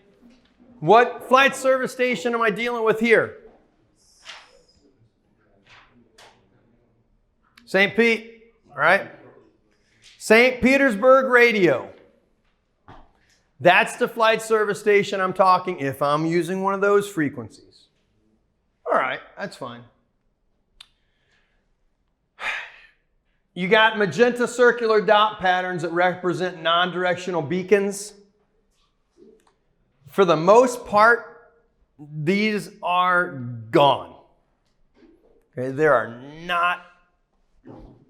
What flight service station am I dealing with here? St. Pete, all right? St. Petersburg radio. That's the flight service station I'm talking if I'm using one of those frequencies. All right, that's fine. You got magenta circular dot patterns that represent non-directional beacons. For the most part, these are gone. Okay, there are not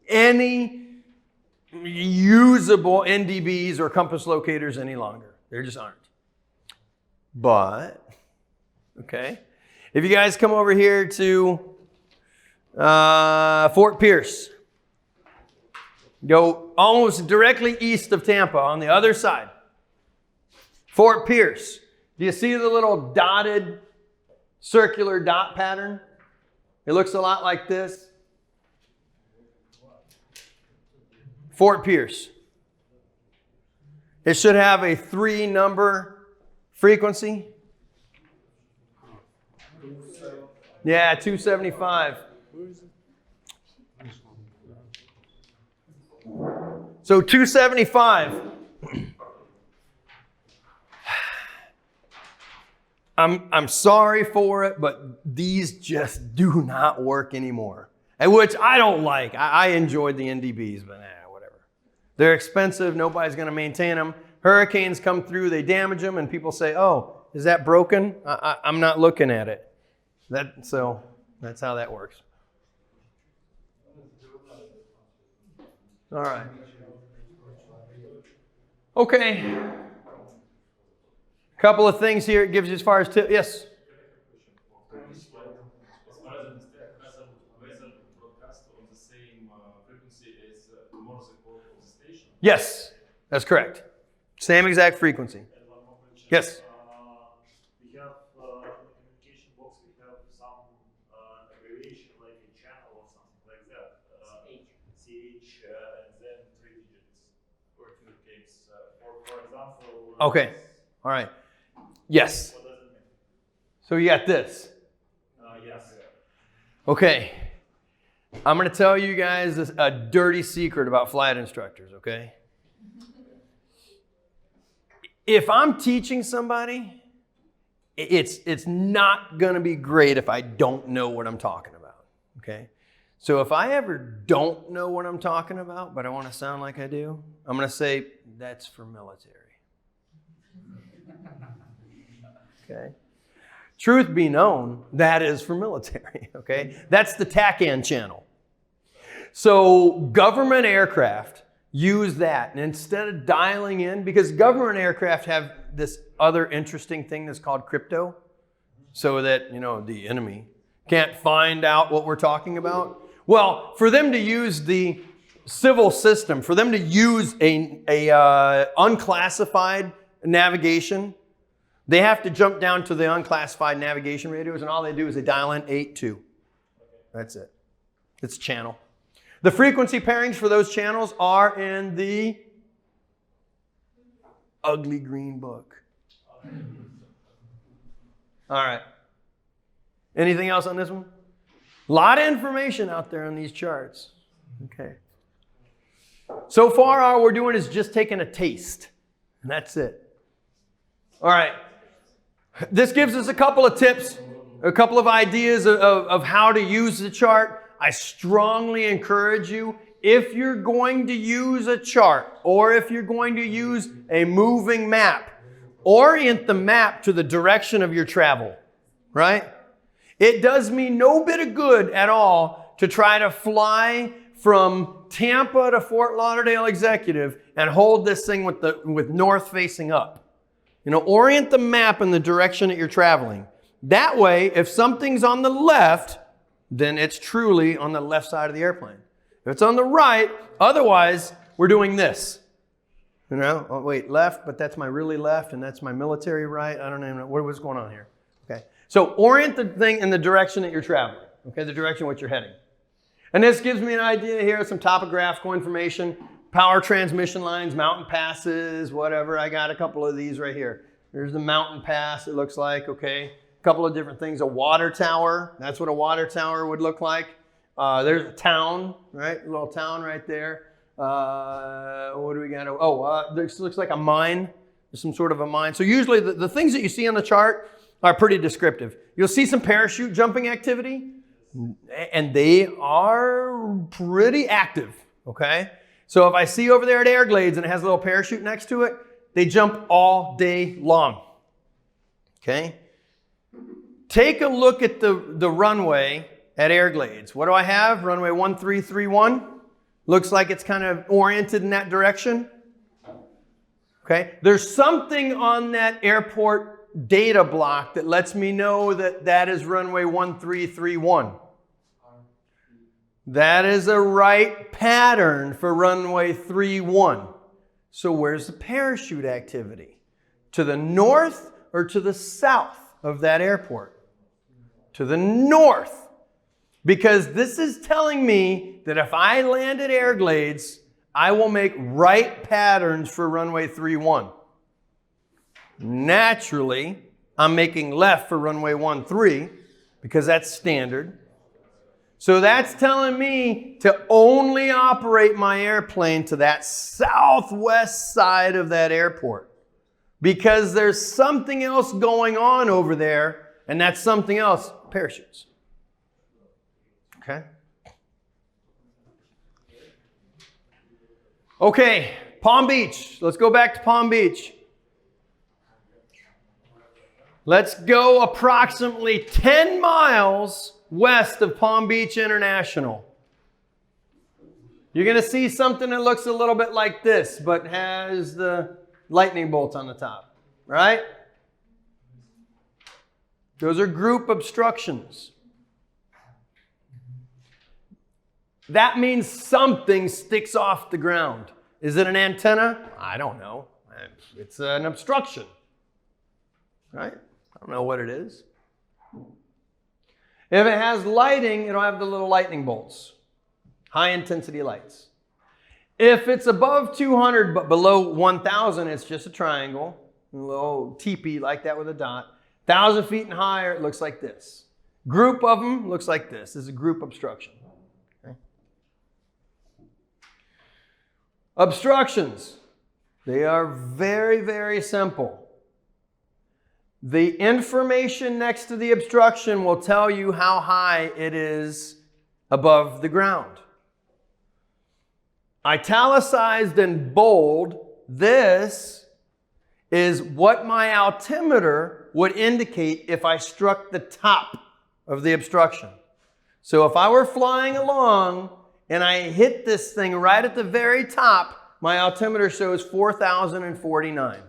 any usable NDBs or compass locators any longer. There just aren't. But, okay, if you guys come over here to Fort Pierce, go almost directly east of Tampa on the other side. Fort Pierce. Do you see the little dotted circular dot pattern? It looks a lot like this. Fort Pierce. It should have a 3-number frequency. Yeah, 275. So 275. I'm sorry for it, but these just do not work anymore. And which I don't like. I enjoyed the NDBs, but whatever. They're expensive. Nobody's going to maintain them. Hurricanes come through, they damage them, and people say, "Oh, is that broken?" I'm not looking at it. So that's how that works. All right. Okay. Couple of things here it gives you as far as tips. Yes? As far as I understand, weather broadcast on the same frequency as Morse code of the station. Yes, that's correct. Same exact frequency. And one more question. Yes. We have in the communication box, we have some abbreviation like a channel or something like that. CH and then 3 digits or 2 games. For example. Okay. All right. Yes. What does it mean? So you got this. Yes. Okay. I'm going to tell you guys a dirty secret about flight instructors, okay? If I'm teaching somebody, it's not going to be great if I don't know what I'm talking about, okay? So if I ever don't know what I'm talking about, but I want to sound like I do, I'm going to say, that's for military. Okay? Truth be known, that is for military, okay? That's the TACAN channel. So government aircraft use that. And instead of dialing in, because government aircraft have this other interesting thing that's called crypto, so that, the enemy can't find out what we're talking about. Well, for them to use the civil system, for them to use a unclassified navigation, they have to jump down to the unclassified navigation radios, and all they do is they dial in 82. That's it. It's a channel. The frequency pairings for those channels are in the ugly green book. All right. Anything else on this one? A lot of information out there on these charts. Okay. So far, all we're doing is just taking a taste, and that's it. All right. This gives us a couple of tips, a couple of ideas of how to use the chart. I strongly encourage you, if you're going to use a chart or if you're going to use a moving map, orient the map to the direction of your travel, right? It does me no bit of good at all to try to fly from Tampa to Fort Lauderdale Executive and hold this thing with north facing up. Orient the map in the direction that you're traveling. That way, if something's on the left, then it's truly on the left side of the airplane. If it's on the right, otherwise, we're doing this. Oh, wait, left, but that's my really left, and that's my military right. I don't even know what's going on here. Okay, so orient the thing in the direction that you're traveling. Okay, the direction in which you're heading. And this gives me an idea here of some topographical information. Power transmission lines, mountain passes, whatever. I got a couple of these right here. There's the mountain pass, it looks like, okay. A couple of different things. A water tower, that's what a water tower would look like. There's a town, right? A little town right there. What do we got? Oh, this looks like a mine. There's some sort of a mine. So usually the things that you see on the chart are pretty descriptive. You'll see some parachute jumping activity, and they are pretty active, okay? So if I see over there at Airglades and it has a little parachute next to it, they jump all day long, okay? Take a look at the runway at Airglades. What do I have? Runway 1331. Looks like it's kind of oriented in that direction. Okay, there's something on that airport data block that lets me know that that is runway 1331. That is a right pattern for runway 31. So where's the parachute activity? To the north or to the south of that airport? To the north. Because this is telling me that if I land at Airglades, I will make right patterns for runway 31. Naturally, I'm making left for runway 13 because that's standard. So that's telling me to only operate my airplane to that southwest side of that airport because there's something else going on over there, and that's something else, parachutes. Okay? Okay, Palm Beach. Let's go back to Palm Beach. Let's go approximately 10 miles west of Palm Beach International. You're going to see something that looks a little bit like this, but has the lightning bolts on the top, right? Those are group obstructions. That means something sticks off the ground. Is it an antenna? I don't know. It's an obstruction, right? I don't know what it is. If it has lighting, it'll have the little lightning bolts. High intensity lights. If it's above 200 but below 1,000, it's just a triangle. A little teepee like that with a dot. 1,000 feet and higher, it looks like this. Group of them looks like this. This is a group obstruction. Okay. Obstructions. They are very, very simple. The information next to the obstruction will tell you how high it is above the ground. Italicized in bold, this is what my altimeter would indicate if I struck the top of the obstruction. So if I were flying along and I hit this thing right at the very top, my altimeter shows 4,049.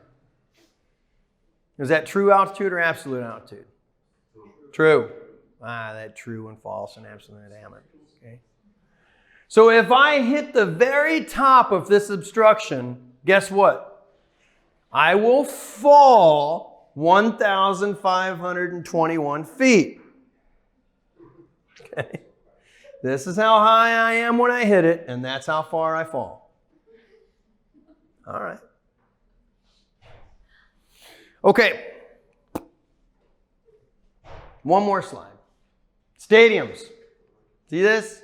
Is that true altitude or absolute altitude? True. That true and false and absolute, damn it. Okay. So if I hit the very top of this obstruction, guess what? I will fall 1,521 feet. Okay. This is how high I am when I hit it, and that's how far I fall. All right. Okay. One more slide. Stadiums. See this?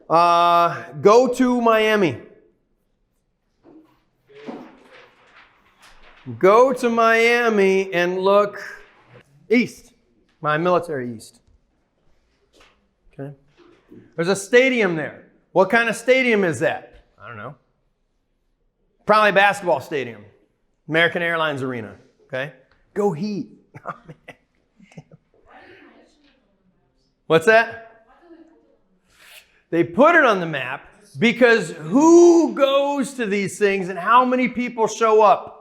Go to Miami. Go to Miami and look east. My military east. Okay. There's a stadium there. What kind of stadium is that? I don't know. Probably a basketball stadium. American Airlines Arena. Okay. Go Heat. Oh, man. What's that? They put it on the map because who goes to these things and how many people show up?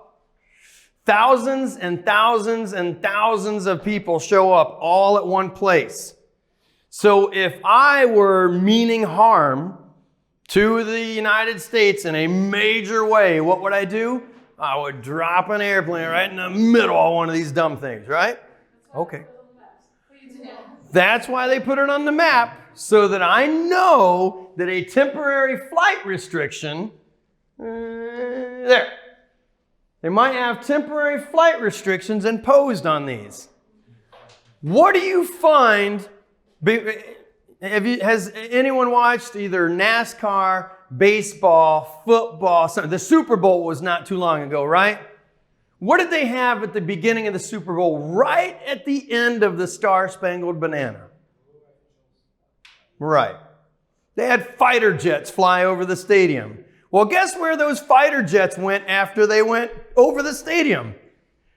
Thousands and thousands and thousands of people show up all at one place. So if I were meaning harm to the United States in a major way, what would I do? I would drop an airplane right in the middle of one of these dumb things, right? Okay. That's why they put it on the map, so that I know that a temporary flight restriction There. They might have temporary flight restrictions imposed on these. What do you find? Has anyone watched either NASCAR, baseball, football? The Super Bowl was not too long ago, right? What did they have at the beginning of the Super Bowl, right at the end of the Star-Spangled Banner? Right. They had fighter jets fly over the stadium. Well, guess where those fighter jets went after they went over the stadium?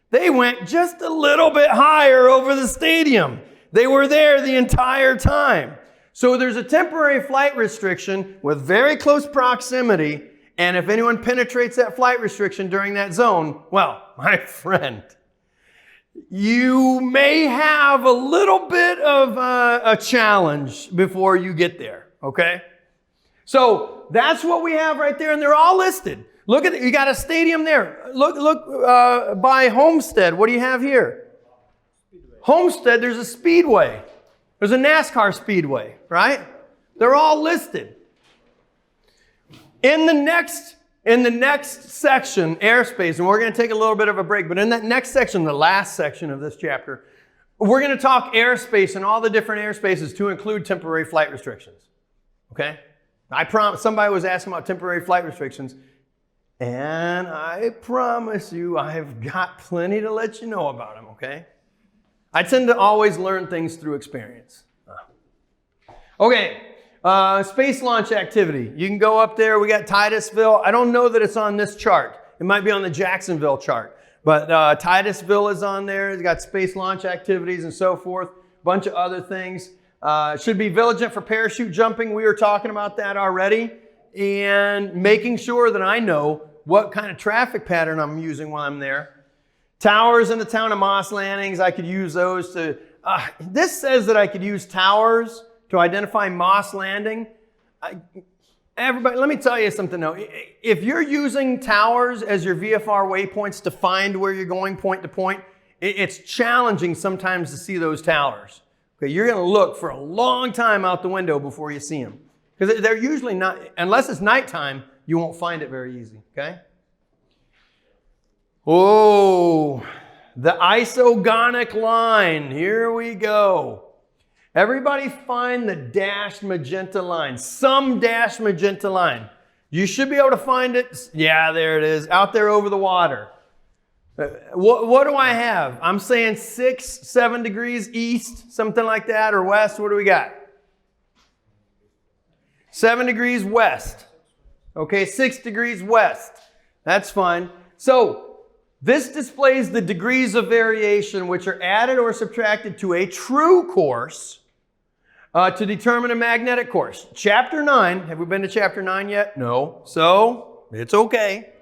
They went just a little bit higher over the stadium. They were there the entire time. So there's a temporary flight restriction with very close proximity, and if anyone penetrates that flight restriction during that zone, well, my friend, you may have a little bit of a challenge before you get there, okay? So that's what we have right there, and they're all listed. Look at it. You got a stadium there. Look by Homestead. What do you have here? Homestead, there's a speedway. There's a NASCAR speedway, right? They're all listed. In the next section, airspace, and we're going to take a little bit of a break, but in that next section, the last section of this chapter, we're going to talk airspace and all the different airspaces to include temporary flight restrictions. Okay? I promise, somebody was asking about temporary flight restrictions, and I promise you I've got plenty to let you know about them, okay? I tend to always learn things through experience. Okay, space launch activity. You can go up there. We got Titusville. I don't know that it's on this chart. It might be on the Jacksonville chart. But Titusville is on there. It's got space launch activities and so forth. A bunch of other things. Should be vigilant for parachute jumping. We were talking about that already. And making sure that I know what kind of traffic pattern I'm using while I'm there. Towers in the town of Moss Landings, I could use those to... this says that I could use towers to identify Moss Landing. Everybody, let me tell you something though. If you're using towers as your VFR waypoints to find where you're going point to point, it's challenging sometimes to see those towers. Okay, you're going to look for a long time out the window before you see them. Because they're usually not, unless it's nighttime, you won't find it very easy, okay? Oh, the isogonic line. Here we go. Everybody find the dashed magenta line. Some dashed magenta line. You should be able to find it. Yeah, there it is. Out there over the water. What do I have? I'm saying 6-7 degrees east, something like that, or west. What do we got? 7 degrees west. Okay, 6 degrees west. That's fine. So, this displays the degrees of variation which are added or subtracted to a true course to determine a magnetic course. Chapter 9, have we been to chapter 9 yet? No. So, it's okay.